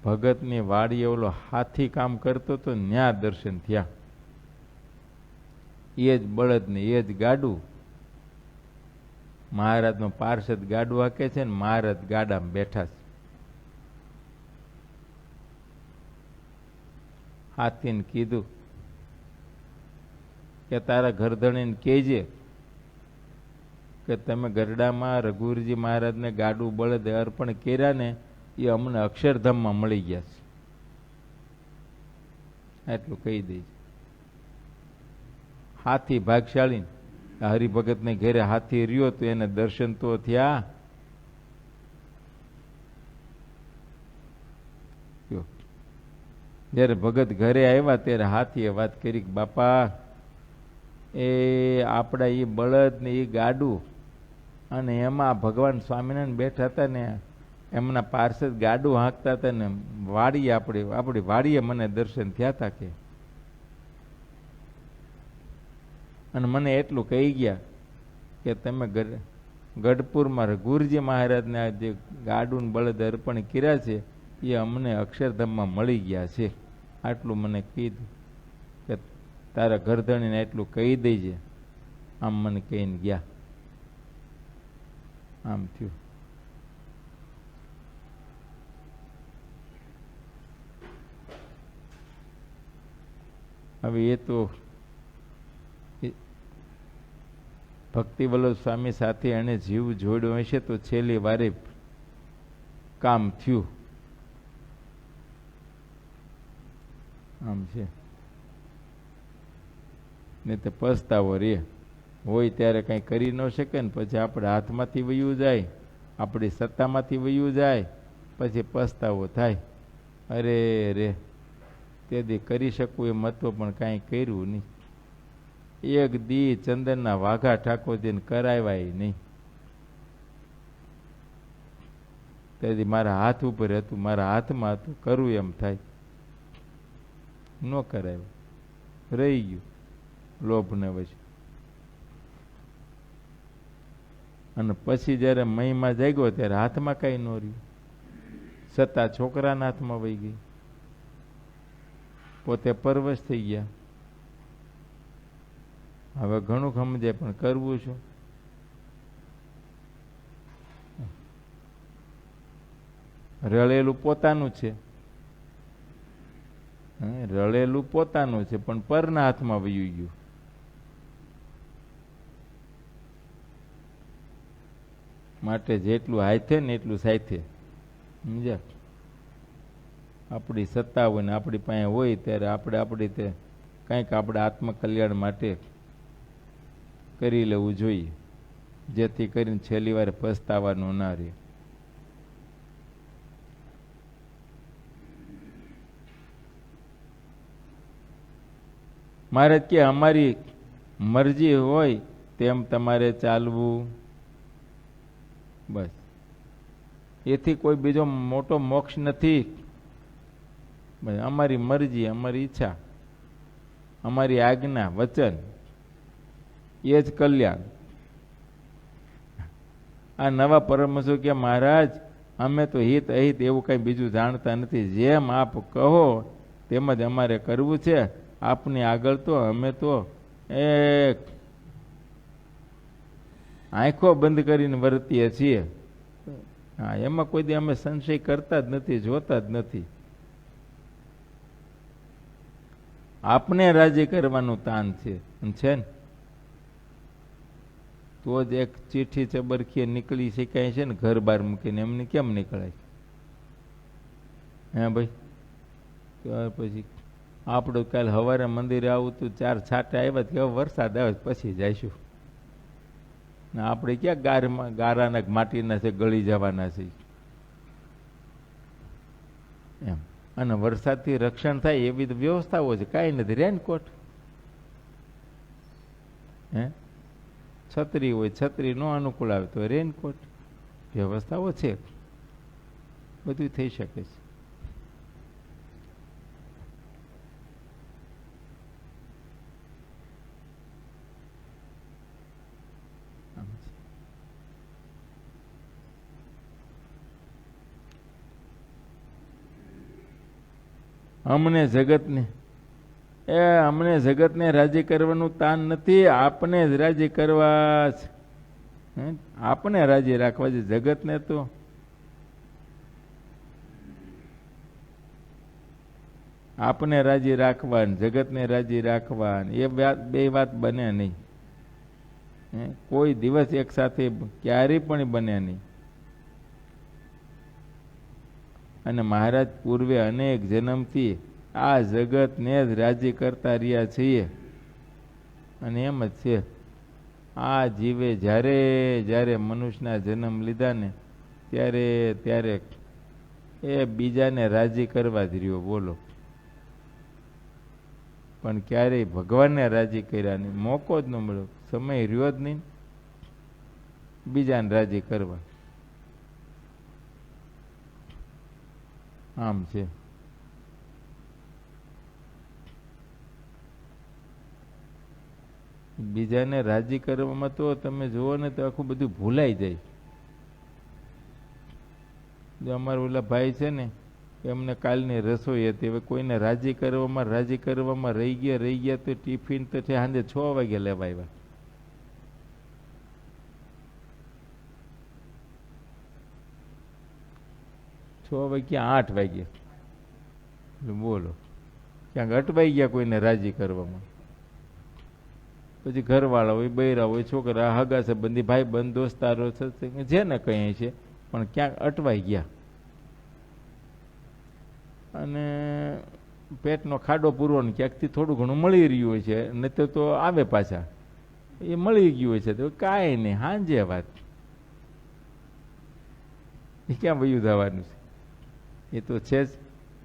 ભગતની વાડીએ ઓલો હાથી કામ કરતો તો ન્યા દર્શન થયા. એ જ બળદ ને એ જ ગાડું. મહારાજનો પાર્ષદ ગાડું હાકે છે ને મહારાજ ગાડામાં બેઠા છે. હાથીને કીધું કે તારા ઘરધણીને કહેજે કે તમે ગરડામાં રઘુવીરજી મહારાજને ગાડું બળદ અર્પણ કર્યા ને એ અમને અક્ષરધામમાં મળી ગયા છે. એટલું કહી દઈશ. હાથી ભાગશાળી. હરિભગતને ઘેરે હાથી રહ્યો તો એને દર્શન તો થયા. જ્યારે ભગત ઘરે આવ્યા ત્યારે હાથીએ વાત કરી કે બાપા એ આપણા એ બળદ ને એ ગાડું અને એમાં ભગવાન સ્વામિનારાયણ બેઠા હતા ને એમના પાર્ષદ ગાડું હાંકતા હતા ને વાડીએ આપણી વાડીએ મને દર્શન થયા હતા કે અને મને એટલું કહી ગયા કે તમે ગઢપુરમાં ગુરુજી મહારાજના જે ગાડું બળદ અર્પણ કર્યા છે એ અમને અક્ષરધામમાં મળી ગયા છે. આટલું મને કીધું કે તારા ઘરધણીને એટલું કહી દેજે. આમ મને કહીને ગયા. આમ થયું. હવે એ તો ભક્તિ વલ્લભ સ્વામી સાથે એને જીવ જોડ્યો હશે તો છેલ્લી વારે કામ થયું. આમ છે ને તે પસ્તાવો રે હોય ત્યારે કંઈ કરી ન શકે ને પછી આપણે હાથમાંથી વયું જાય, આપણી સત્તામાંથી વયું જાય, પછી પસ્તાવો થાય. અરે રે તેથી કરી શકું એ મતો પણ કાંઈ કર્યું નહીં. એક દી ચંદનના વાઘા ઠાકોરજીને કરાવાય નહીં. તેથી મારા હાથ ઉપર હતું, મારા હાથમાં હતું, કરવું એમ થાય, ન કરાવ્યું, રહી ગયું લોભને વચ્ચે. અને પછી જ્યારે મહીમાં જાગ્યો ત્યારે હાથમાં કાંઈ ન રહ્યું, સત્તા છોકરાના હાથમાં વહી ગઈ, પોતે પરવશ થઈ ગયા. હવે ઘણું સમજે પણ કરવું શું? રળેલું પોતાનું છે, રળેલું પોતાનું છે પણ પરના હાથમાં વયું ગયું. માટે જેટલું હાથે ને એટલું સાથે સમજ્યા. આપણી સત્તા હોય ને આપણી પાસે હોય ત્યારે આપણે આપણી રીતે કંઈક આપણે આત્મકલ્યાણ માટે કરી લેવું જોઈએ, જેથી કરીને છેલ્લી વાર પસ્તાવાનું ના રહે. મારે કે અમારી મરજી હોય તેમ તમારે ચાલવું, બસ. એથી કોઈ બીજો મોટો મોક્ષ નથી. અમારી મરજી, અમારી ઈચ્છા, અમારી આજ્ઞા, વચન એ જ કલ્યાણ. આ નવા પરમહંસો કે મહારાજ અમે તો હિત અહિત એવું કઈ બીજું જાણતા નથી, જેમ આપ કહો તેમ જ અમારે કરવું છે. આપની આગળ તો અમે તો એક આંખો બંધ કરીને વર્તીએ છીએ. હા, એમાં કોઈ દી અમે સંશય કરતા જ નથી, જોતા જ નથી. આપને રાજી કરવાનું તાન છે ને, તો જ એક ચીઠી ચબરખીએ નીકળી શકાય છે ને. ઘર બહાર મૂકીને એમને કેમ નીકળાય? હે ભાઈ? તો પછી આપણું કાલ સવારે મંદિરે આવું તું 4 છાંટા આવ્યા કે વરસાદ આવે પછી જઈશું. આપણે ક્યાં ગારાના માટીના છે, ગળી જવાના છે એમ. અને વરસાદથી રક્ષણ થાય એવી તો વ્યવસ્થાઓ છે, કાંઈ નથી. રેનકોટ, હે, છત્રી હોય, છત્રી નો અનુકૂળ આવે તો રેનકોટ, વ્યવસ્થાઓ છે, બધું થઈ શકે છે. અમને જગતને રાજી કરવાનું તાન નથી, આપને જ રાજી કરવા છે. આપને રાજી રાખવા છે. જગતને તો આપને રાજી રાખવા, જગતને રાજી રાખવા, એ બે વાત બને નહીં. કોઈ દિવસ એક સાથે ક્યારેય પણ બને નહીં. અને મહારાજ પૂર્વે અનેક જન્મથી આ જગતને જ રાજી કરતા રહ્યા છીએ. અને એમ જ છે, આ જીવે જ્યારે જ્યારે મનુષ્યના જન્મ લીધા ને ત્યારે ત્યારે એ બીજાને રાજી કરવા જ રહ્યો. બોલો, પણ ક્યારેય ભગવાનને રાજી કર્યા નહીં, મોકો જ ન મળ્યો, સમય રહ્યો જ નહીં બીજાને રાજી કરવા. આમ છે. બીજાને રાજી કરવામાં તો તમે જુઓ ને તો આખું બધું ભૂલાઈ જાય. જો અમારા ઓલા ભાઈ છે ને, એમને કાલની રસોઈ હતી, હવે કોઈને રાજી કરવામાં રહી ગયા તો ટિફિન તો છે સાંજે 6 વાગે લેવા આવ્યા. વાગ્યા 8 વાગે. બોલો, ક્યાંક અટવાઈ ગયા કોઈને રાજી કરવામાં. પછી ઘરવાળા હોય, બૈરા હોય, છોકરા, હગા સંબંધી, ભાઈ બંધ, દોસ્તારો, જે ને કઈ છે, પણ ક્યાંક અટવાઈ ગયા અને પેટનો ખાડો પૂરવો ને ક્યાંકથી થોડું ઘણું મળી રહ્યું છે, નહીં તો આવે પાછા. એ મળી ગયું છે તો કાંઈ નહીં, હાંજે વાત. એ ક્યાં વયું થવાનું છે? એ તો છે જ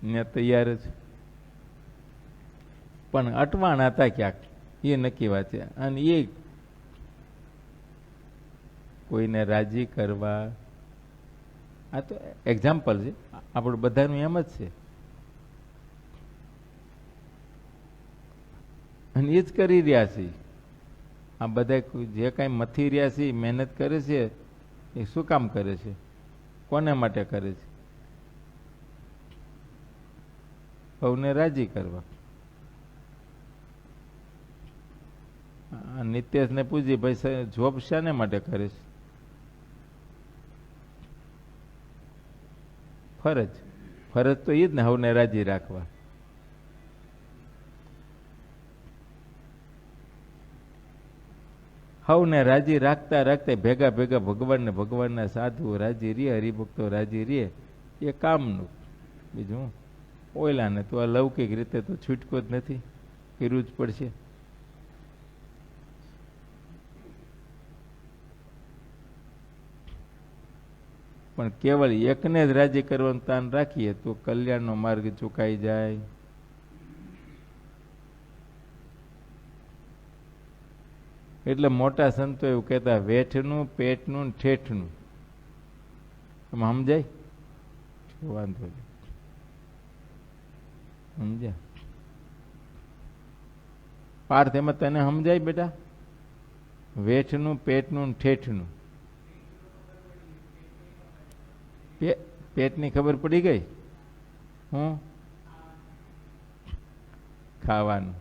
ને, તૈયાર જ. પણ અટવાણ હતા ક્યાંક, એ નક્કી વાત છે. અને એ કોઈને રાજી કરવા, આ તો એક્ઝામ્પલ છે, આપણું બધાનું એમ જ છે. અને એ જ કરી રહ્યા છે. આ બધા જે કાંઈ મથી રહ્યા છે, મહેનત કરે છે, એ શું કામ કરે છે? કોને માટે કરે છે? સૌને રાજી કરવા. નિત્યેશને પૂછી, ભાઈ જોબ શાને માટે કરે છે? ફરજ. ફરજ તો એ જ ને, સૌને રાજી રાખવા. સૌને રાજી રાખતા રાખતા ભેગા ભગવાનના સાધુઓ રાજી રે, હરિભક્તો રાજી રે, એ કામનું. બીજું ઓયલાને તો આ લૌકિક રીતે તો છૂટકો જ નથી, કર્યું જ પડશે. પણ કેવળ એકને જ રાજી કરવાનું તાન રાખીએ તો કલ્યાણનો માર્ગ ચૂકાઈ જાય. એટલે મોટા સંતો એવું કહેતા, વેઠનું, પેટનું ને ઠેઠનું. એમાં સમજાય? વાંધો નહીં, સમજ્યા? પાર્થ, એમાં તને સમજાય બેટા? વેઠનું, પેટનું ને ઠેઠનું. પેટની ખબર પડી ગઈ? હું ખાવાનું.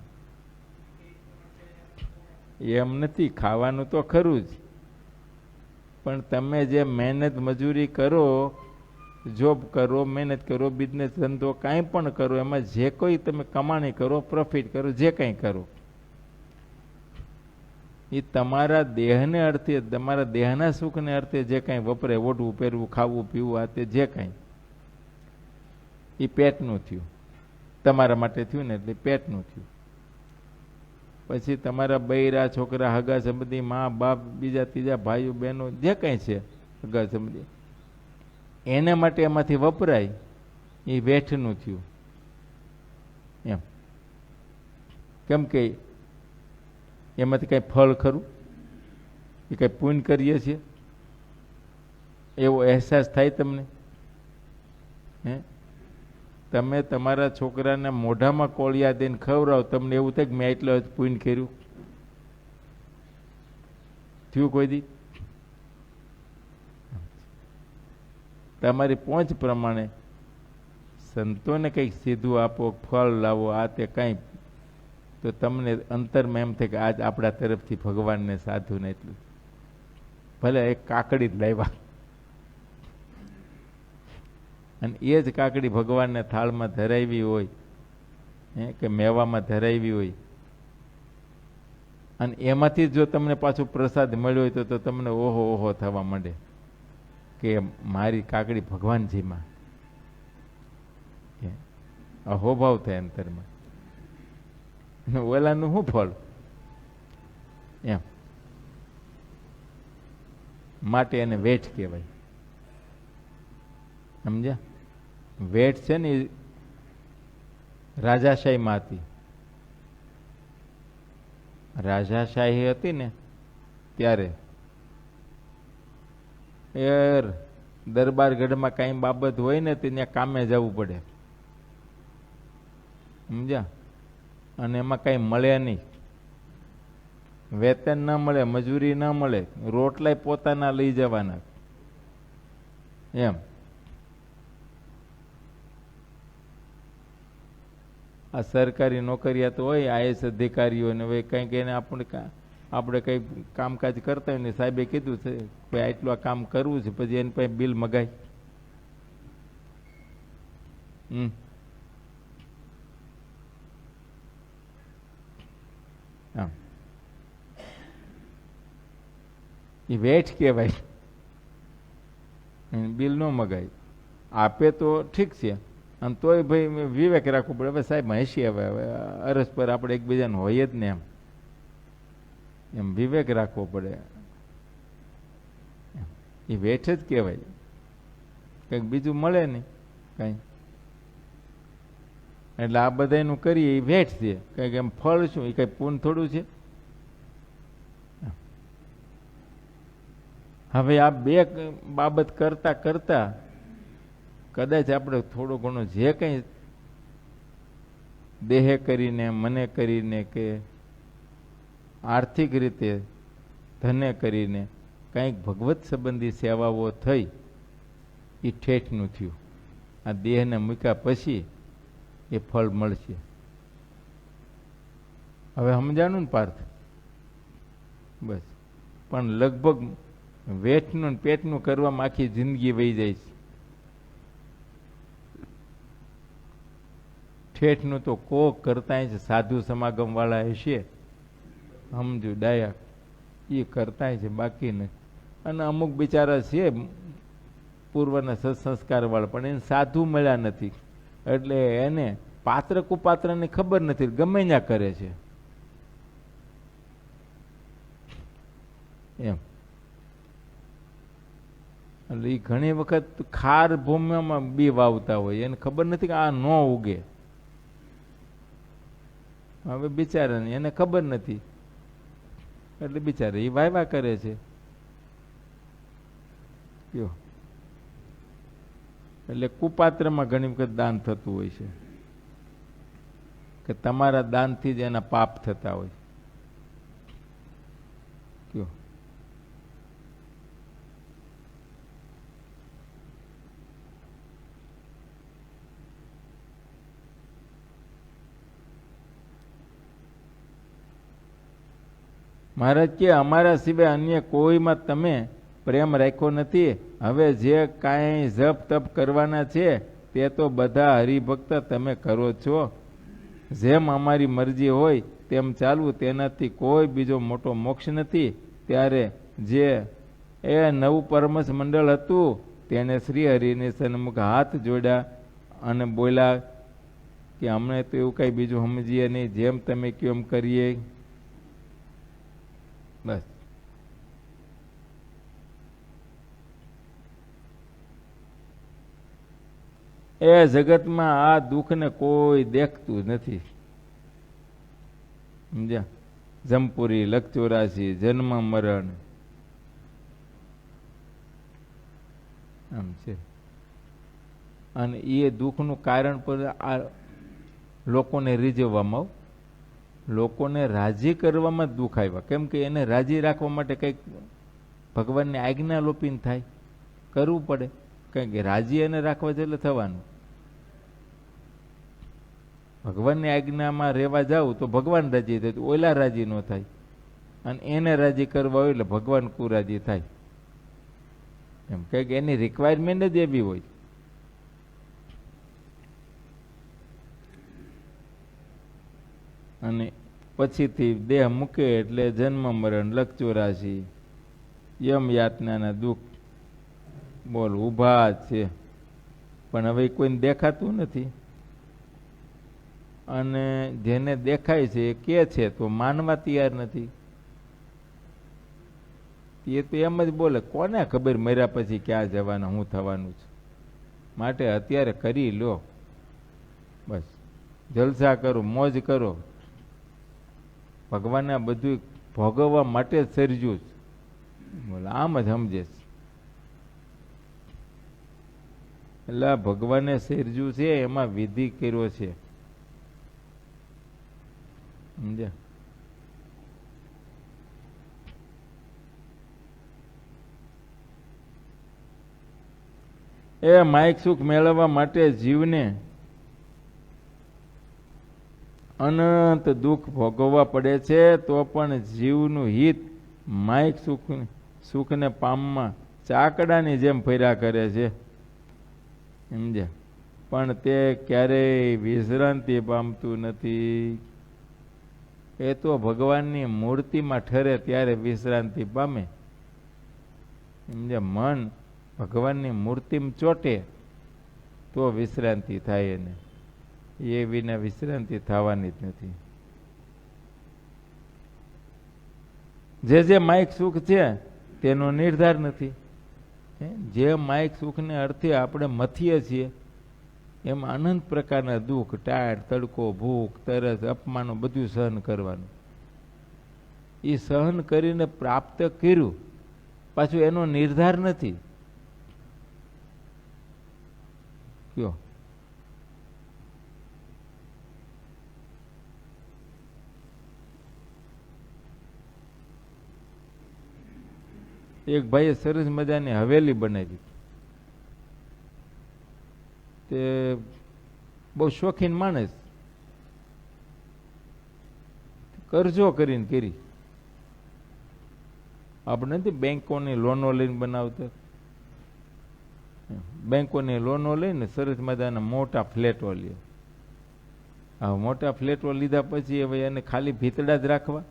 એમ નથી, ખાવાનું તો ખરું જ, પણ તમે જે મહેનત મજૂરી કરો, જોબ કરો, મહેનત કરો, બિઝનેસ ધંધો કાંઈ પણ કરો, એમાં જે કોઈ તમે કમાણી કરો, પ્રોફિટ કરો, જે કંઈ કરો, એ તમારા દેહને અર્થે, તમારા દેહના સુખને અર્થે જે કાંઈ વપરે, ઓઢવું, પહેરવું, ખાવું, પીવું, આ તે જે કાંઈ, એ પેટનું થયું. તમારા માટે થયું ને, એટલે પેટનું થયું. પછી તમારા બૈરા, છોકરા, હગા સંબંધી, મા બાપ, બીજા ત્રીજા ભાઈઓ બહેનો, જે કંઈ છે હગા સંબંધી, એને માટે એમાંથી વપરાય, એ વેઠનું થયું. એમ કેમ કે એમાંથી કઈ ફળ ખરું? એ કઈ પુણ્ય કરીએ છીએ એવો અહેસાસ થાય તમને? હે, તમે તમારા છોકરાના મોઢામાં કોળિયા દઈને ખવડાવો, તમને એવું થાય કે મેં એટલો પુણ્ય કર્યું? થયું કોઈ દી? તમારી પહોંચ પ્રમાણે સંતોને કંઈક સીધું આપો, ફળ લાવો, આ તે કંઈ, તો તમને અંતરમાં એમ થાય કે આજ આપણા તરફથી ભગવાનને, સાધુને એટલું. ભલે એક કાકડી જ લાવ્યા, અને એ જ કાકડી ભગવાનને થાળમાં ધરાવી હોય, કે મેવામાં ધરાવી હોય, અને એમાંથી જો તમને પાછો પ્રસાદ મળ્યો હોય તો તમને ઓહો ઓહો થવા માંડે કે મારી કાકડી ભગવાનજીમાં, અહોભાવ થાય અંતરમાં. ઓલાનું શું ફળ? એમ માટે એને વેઠ કહેવાય. સમજ્યા? વેઠ છે ને રાજાશાહીમાં હતી, રાજાશાહી હતી ને ત્યારે યાર દરબારગઢમાં કાંઈ બાબત હોય ને તો ત્યાં કામે જવું પડે, સમજ્યા? અને એમાં કાંઈ મળે નહીં, વેતન ન મળે, મજૂરી ન મળે, રોટલાય પોતાના લઈ જવાના એમ. આ સરકારી નોકરિયા તો હોય, આઈએસ અધિકારીઓને હવે કંઈક એને આપણે કંઈ કામકાજ કરતા હોય ને સાહેબે કીધું છે ભાઈ આટલું આ કામ કરવું છે, પછી એની પાસે બિલ મગાય. આમ એ વેઠ કહેવાય, બિલ ન મગાય. આપે તો ઠીક છે, અને તોય ભાઈ વિવેક રાખવું પડે. હવે સાહેબ હસી, હવે અરસ પર આપણે એકબીજાને હોય જ ને એમ વિવેક રાખવો પડે. એ વેઠ જ કહેવાય, કંઈક બીજું મળે નહીં કાંઈ. એટલે આ બધાનું કરીએ એ વેઠ છે, કંઈક એમ ફળ શું, એ કંઈ પૂન થોડું છે. હવે આ બે બાબત કરતા કરતા કદાચ આપણે થોડો ઘણો જે કંઈ દેહે કરીને, મને કરીને, કે આર્થિક રીતે ધને કરીને કંઈક ભગવત સંબંધી સેવાઓ થઈ, એ ઠેઠનું થયું. આ દેહને મૂક્યા પછી એ ફળ મળશે. હવે સમજાણું ને પાર્થ? બસ. પણ લગભગ વેઠનું ને પેટનું કરવામાં આખી જિંદગી વહી જાય છે. ઠેઠનું તો કોક કરતા છે, સાધુ સમાગમ વાળા હશે, સમજુ ડાયા, એ કરતા છે, બાકી નથી. અને અમુક બિચારા છે પૂર્વના સત્સંસ્કાર વાળા, પણ એને સાધુ મળ્યા નથી, એટલે એને પાત્ર કુપાત્રની ખબર નથી, ગમે ત્યાં કરે છે એમ. એટલે એ ઘણી વખત ખાર ભૂમિમાં બી વાવતા હોય, એને ખબર નથી કે આ ન ઉગે. હવે બિચારાને એને ખબર નથી, એટલે બિચારા એ વાયવા કરે છે. એટલે કુપાત્રમાં ઘણી વખત દાન થતું હોય છે, કે તમારા દાનથી જ એના પાપ થતા હોય. કયો મહારાજ કે અમારા સિવાય અન્ય કોઈમાં તમે પ્રેમ રાખ્યો નથી. હવે જે કાંઈ જપ તપ કરવાના છે તે તો બધા હરિભક્ત તમે કરો છો. જેમ અમારી મરજી હોય તેમ ચાલવું, તેનાથી કોઈ બીજો મોટો મોક્ષ નથી. ત્યારે જે એ નવું પરમહંસ મંડળ હતું તેને શ્રી હરિની સન્મુખ હાથ જોડ્યા અને બોલ્યા કે અમને તો એવું કાંઈ બીજું સમજીએ નહીં, જેમ તમે કેમ કરીએ. બસ. એ જગતમાં આ દુઃખને કોઈ દેખતું નથી, સમજ્યા? જમપુરી, લખચોરાશી, જન્મ મરણ આમ છે. અને એ દુઃખનું કારણ પર આ લોકોને રીઝવવામાં, લોકોને રાજી કરવામાં જ દુઃખ આવ્યા. કેમ કે એને રાજી રાખવા માટે કંઈક ભગવાનની આજ્ઞા લોપીને થાય, કરવું પડે. કારણ કે રાજી એને રાખવા છે એટલે થવાનું. ભગવાનની આજ્ઞામાં રહેવા જાવ તો ભગવાન રાજી થાય, તો ઓલા રાજી ન થાય. અને એને રાજી કરવા હોય એટલે ભગવાન કુરાજી થાય. એમ કે એની રિક્વાયરમેન્ટ જ એવી હોય. અને પછીથી દેહ મૂકે એટલે જન્મ મરણ, લખચોરાશી, યમ યાતનાના દુઃખ બોલ ઊભા છે. પણ હવે કોઈને દેખાતું નથી. અને જેને દેખાય છે એ કે છે તો માનવા તૈયાર નથી. એ તો એમ જ બોલે, કોને ખબર મર્યા પછી ક્યાં જવાના, શું થવાનું છે. માટે અત્યારે કરી લો, બસ જલસા કરો, મોજ કરો. ભગવાને આ બધું ભોગવવા માટે જ સર્જ્યું છે. બોલે આમ જ સમજે છે. એટલે આ ભગવાને સર્જ્યું છે એમાં વિધિ કર્યો છે, સમજ્યા? એ માયક સુખ મેળવવા માટે જીવને અનંત દુઃખ ભોગવવા પડે છે, તો પણ જીવનું હિત માયક સુખને પામમાં ચાકડાની જેમ ફર્યા કરે છે, સમજ્યા? પણ તે ક્યારેય વિશ્રાંતિ પામતું નથી. એ તો ભગવાનની મૂર્તિમાં ઠરે ત્યારે વિશ્રાંતિ પામે, સમજ્યા? મન ભગવાનની મૂર્તિમાં ચોટે તો વિશ્રાંતિ થાય એને, એ વિના વિશ્રાંતિ થવાની જ નથી. જે માયક સુખ છે તેનો નિર્ધાર નથી. જે માયક સુખને અર્થે આપણે મથીએ છીએ એમ અનંત પ્રકારના દુઃખ, ટાઢ, તડકો, ભૂખ, તરસ, અપમાનો બધું સહન કરવાનું. એ સહન કરીને પ્રાપ્ત કર્યું, પાછું એનો નિર્ધાર નથી. કયો? એક ભાઈએ સરસ મજાની હવેલી બનાવી. તે બહુ શોખીન માણસ, કરજો કરીને કરી. આપણે નથી બેંકોની લોનો લઈને બનાવતા, બેંકોની લોનો લઈને સરસ મજાના મોટા ફ્લેટો લે. આ મોટા ફ્લેટો લીધા પછી હવે એને ખાલી ભીતડા જ રાખવા,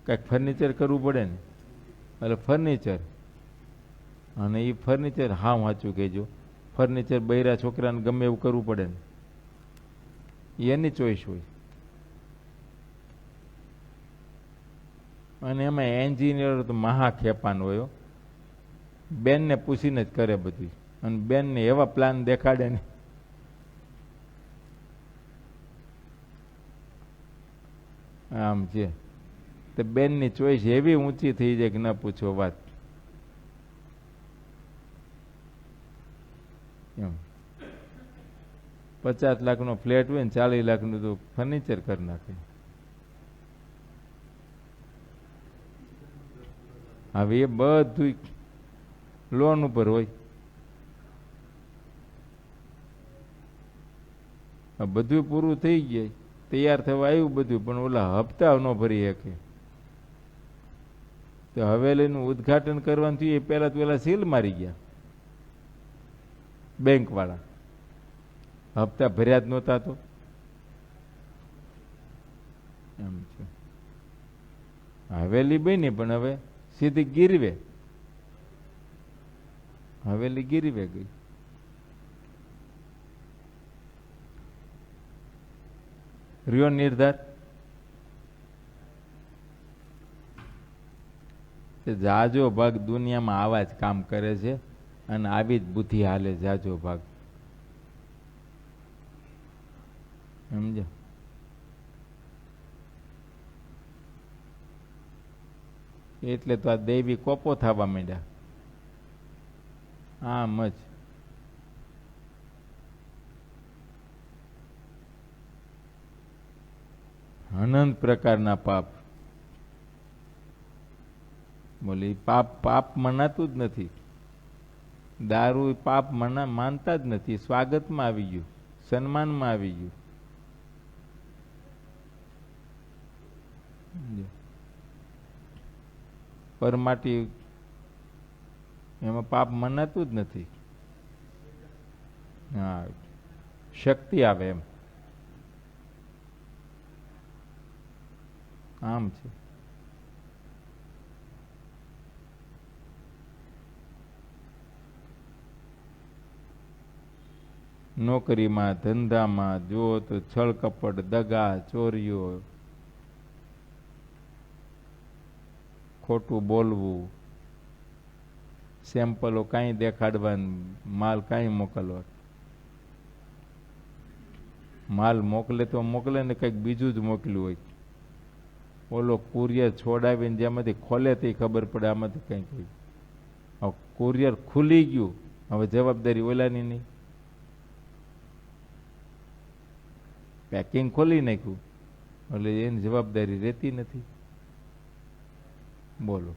કાંઈક ફર્નિચર કરવું પડે ને. એટલે ફર્નિચર, અને એ ફર્નિચર હા વાંચું કહેજો, ફર્નિચર બૈરા છોકરાને ગમે એવું કરવું પડે ને, એની ચોઈસ હોય. અને એમાં એન્જિનિયર તો મહા ખેપાન હોય, બેનને પૂછીને જ કરે બધું, અને બેનને એવા પ્લાન દેખાડે ને આમ છે. તો બેનની ચોઈસ એવી ઊંચી થઈ જાય કે ન પૂછો વાત. એમ 50 લાખનો ફ્લેટ હોય ને 40 લાખનું તો ફર્નિચર કરી નાખે. હવે એ બધું લોન ઉપર હોય. બધું પૂરું થઈ જાય, તૈયાર થવા આવ્યું બધું, પણ ઓલા હપ્તા ન ભરી શકે. તો હવેલીનું ઉદ્ઘાટન કરવાનું થયું એ પહેલા તો પેલા સીલ મારી ગયા બેંક વાળા. હપ્તા ભર્યા જ નહોતા તો એમ છે. હવેલી બની પણ હવે સીધી ગીરવે, હવેલી ગીરવે ગઈ. રહ્યો નિર્ધાર. જાજો ભાગ દુનિયામાં આવા જ કામ કરે છે, અને આવી જ બુદ્ધિ હાલે જાજો ભાગ, સમજો? એટલે તો આ દૈવી કોપો થવા માંડ્યા. આમ જ અનંત પ્રકારના પાપ. બોલે પાપ પાપ મનાતું જ નથી. દારૂ પાપ માનતા જ નથી. સ્વાગતમાં આવી ગયું, સન્માનમાં આવી ગયું. પરમાટી એમાં પાપ મનાતું જ નથી. હા, શક્તિ આવે એમ. આમ છે. નોકરીમાં, ધંધામાં જો તો છળ કપટ, દગા, ચોરીઓ, ખોટું બોલવું, સેમ્પલો કાંઈ દેખાડવાનું, માલ કાંઈ મોકલવા. માલ મોકલે તો મોકલે ને કંઈક બીજું જ મોકલ્યું હોય. ઓલો કુરિયર છોડાવીને જેમાંથી ખોલે તે ખબર પડે, આમાંથી કંઈ કંઈ હવે કુરિયર ખુલી ગયું, હવે જવાબદારી ઓલાની નહીં. પેકિંગ ખોલી નાખ્યું એટલે એની જવાબદારી રહેતી નથી. બોલો.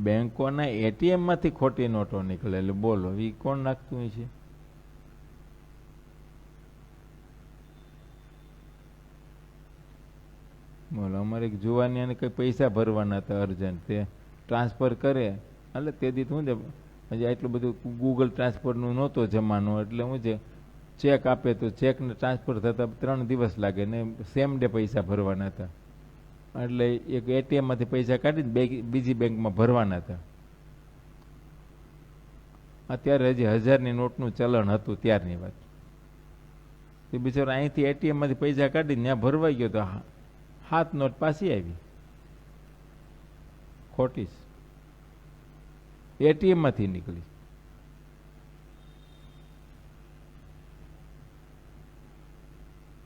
બેંકોના એટીએમ માંથી ખોટી નોટો નીકળે એટલે બોલો એ કોણ નાખતું હોય છે? બોલો. અમારે એક જુવાની એને કઈ પૈસા ભરવાના હતા અર્જન્ટ, તે ટ્રાન્સફર કરે એટલે તે દી શું છે હજી આટલું બધું ગૂગલ ટ્રાન્સફરનું નહોતો જમાનો, એટલે શું છે ચેક આપે તો ચેકને ટ્રાન્સફર થતા 3 દિવસ લાગે ને સેમ ડે પૈસા ભરવાના હતા, એટલે એક એટીએમ માંથી પૈસા કાઢીને બીજી બેંકમાં ભરવાના હતા. અત્યારે હજી 1000ની નોટનું ચલણ હતું ત્યારની વાત. તે બિચારો અહીંથી એટીએમ માંથી પૈસા કાઢીને ત્યાં ભરવાઈ ગયો તો 7 નોટ પાછી આવી ખોટી, એટીએમ માંથી નીકળી.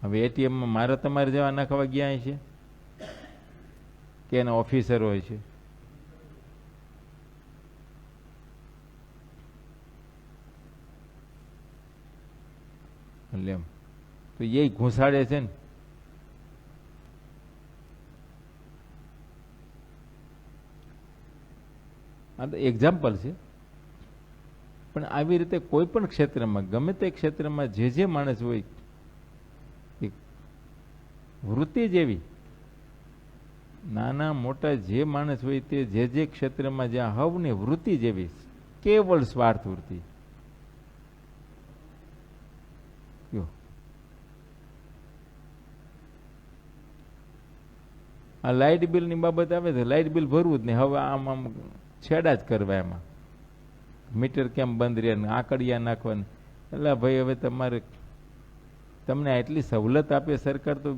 હવે એટીએમમાં મારે તમારે જવા નાખવા ગયા છે કે એના ઓફિસર હોય છે? એટલે એમ તો એ ઘૂસાડે છે ને. આ તો એક્ઝામ્પલ છે, પણ આવી રીતે કોઈ પણ ક્ષેત્રમાં, ગમે તે ક્ષેત્રમાં જે માણસ હોય, વૃત્તિ જેવી નાના મોટા જે માણસ હોય તે જે ક્ષેત્રમાં જ્યાં હવની વૃત્તિ જેવી, કેવળ સ્વાર્થ વૃત્તિ. આ લાઇટ બિલની બાબત આવે છે, લાઇટ બિલ ભરવું જ નહીં, હવે આમ છેડા જ કરવા, એમાં મીટર કેમ બંધ રહે, આંકડિયા નાખવાનું. એટલે ભાઈ હવે તમારે તમને આટલી સવલત આપે સરકાર તો,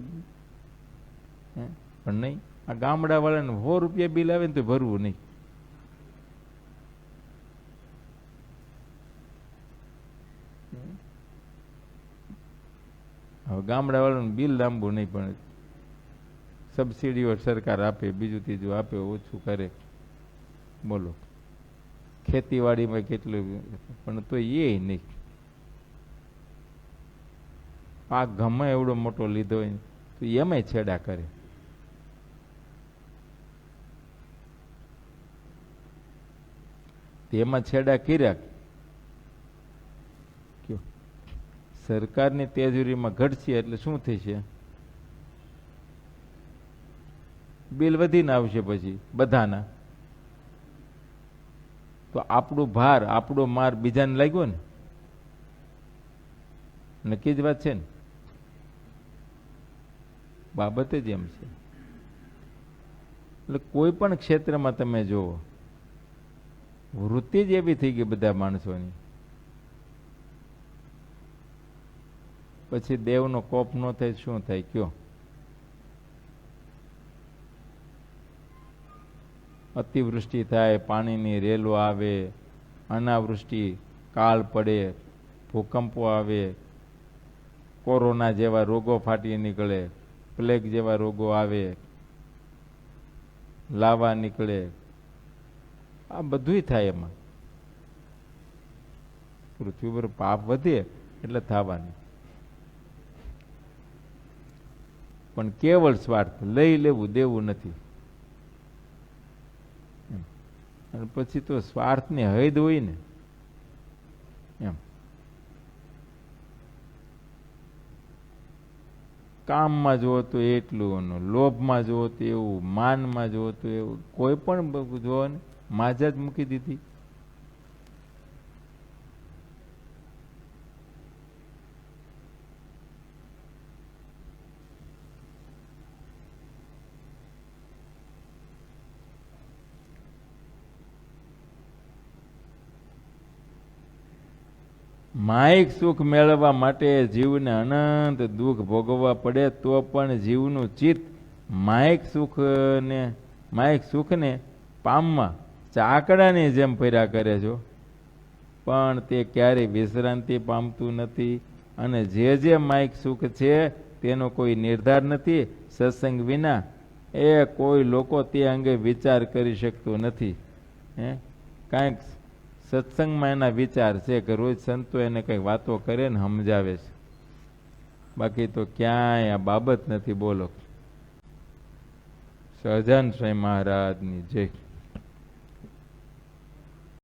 પણ નહીં. આ ગામડા વાળાને 100 રૂપિયા બિલ આવે ને તો ભરવું નહીં. હવે ગામડા વાળાનું બિલ લાંબુ નહીં, પણ સબસિડીઓ સરકાર આપે, બીજું ત્રીજું આપે, ઓછું કરે. બોલો. ખેતીવાડીમાં કેટલું, પણ તો એ નહીં. પાક ગમે એવડો મોટો લીધો હોય તો એમાંય છેડા કરે. તેમાં છેડા કર્યા, સરકારની તેજુરીમાં ઘટશે એટલે શું થશે? બિલ વધીને આવશે પછી બધાના. તો આપણું ભાર, આપણો માર બીજાને લાગ્યો ને, નક્કી જ વાત છે ને. બાબત જ એમ છે. એટલે કોઈ પણ ક્ષેત્રમાં તમે જુઓ, વૃત્તિ જ એવી થઈ ગઈ બધા માણસોની. પછી દેવનો કોપ ન થાય શું થાય કયો? અતિવૃષ્ટિ થાય, પાણીની રેલો આવે, અનાવૃષ્ટિ, કાળ પડે, ભૂકંપો આવે, કોરોના જેવા રોગો ફાટી નીકળે, પ્લેગ જેવા રોગો આવે, લાવા નીકળે, આ બધુંય થાય. એમાં પૃથ્વી પર પાપ વધે એટલે થવાનું, પણ કેવળ સ્વાર્થ, લઈ લેવું દેવું નથી. અને પછી તો સ્વાર્થની હદ હોય ને એમ. કામમાં જુઓ તો એટલું, લોભમાં જુઓ તો એવું, માનમાં જુઓ તો એવું, કોઈ પણ જુઓ ને માજા જ મૂકી દીધી. માયિક સુખ મેળવવા માટે જીવને અનંત દુઃખ ભોગવવા પડે તો પણ જીવનું ચિત્ત માયિક સુખને પામવા ચાકડાની જેમ ફર્યા કરે છો, પણ તે ક્યારેય વિશ્રાંતિ પામતું નથી. અને જે માયિક સુખ છે તેનો કોઈ નિર્ધાર નથી. સત્સંગ વિના એ કોઈ લોકો તે અંગે વિચાર કરી શકતો નથી. કાંઈક સત્સંગમાં એના વિચાર છે કે રોજ સંતો એને કંઈક વાતો કરે ને સમજાવે છે, બાકી તો ક્યાંય આ બાબત નથી. બોલો. સહજાનંદ સ્વામી મહારાજની જય.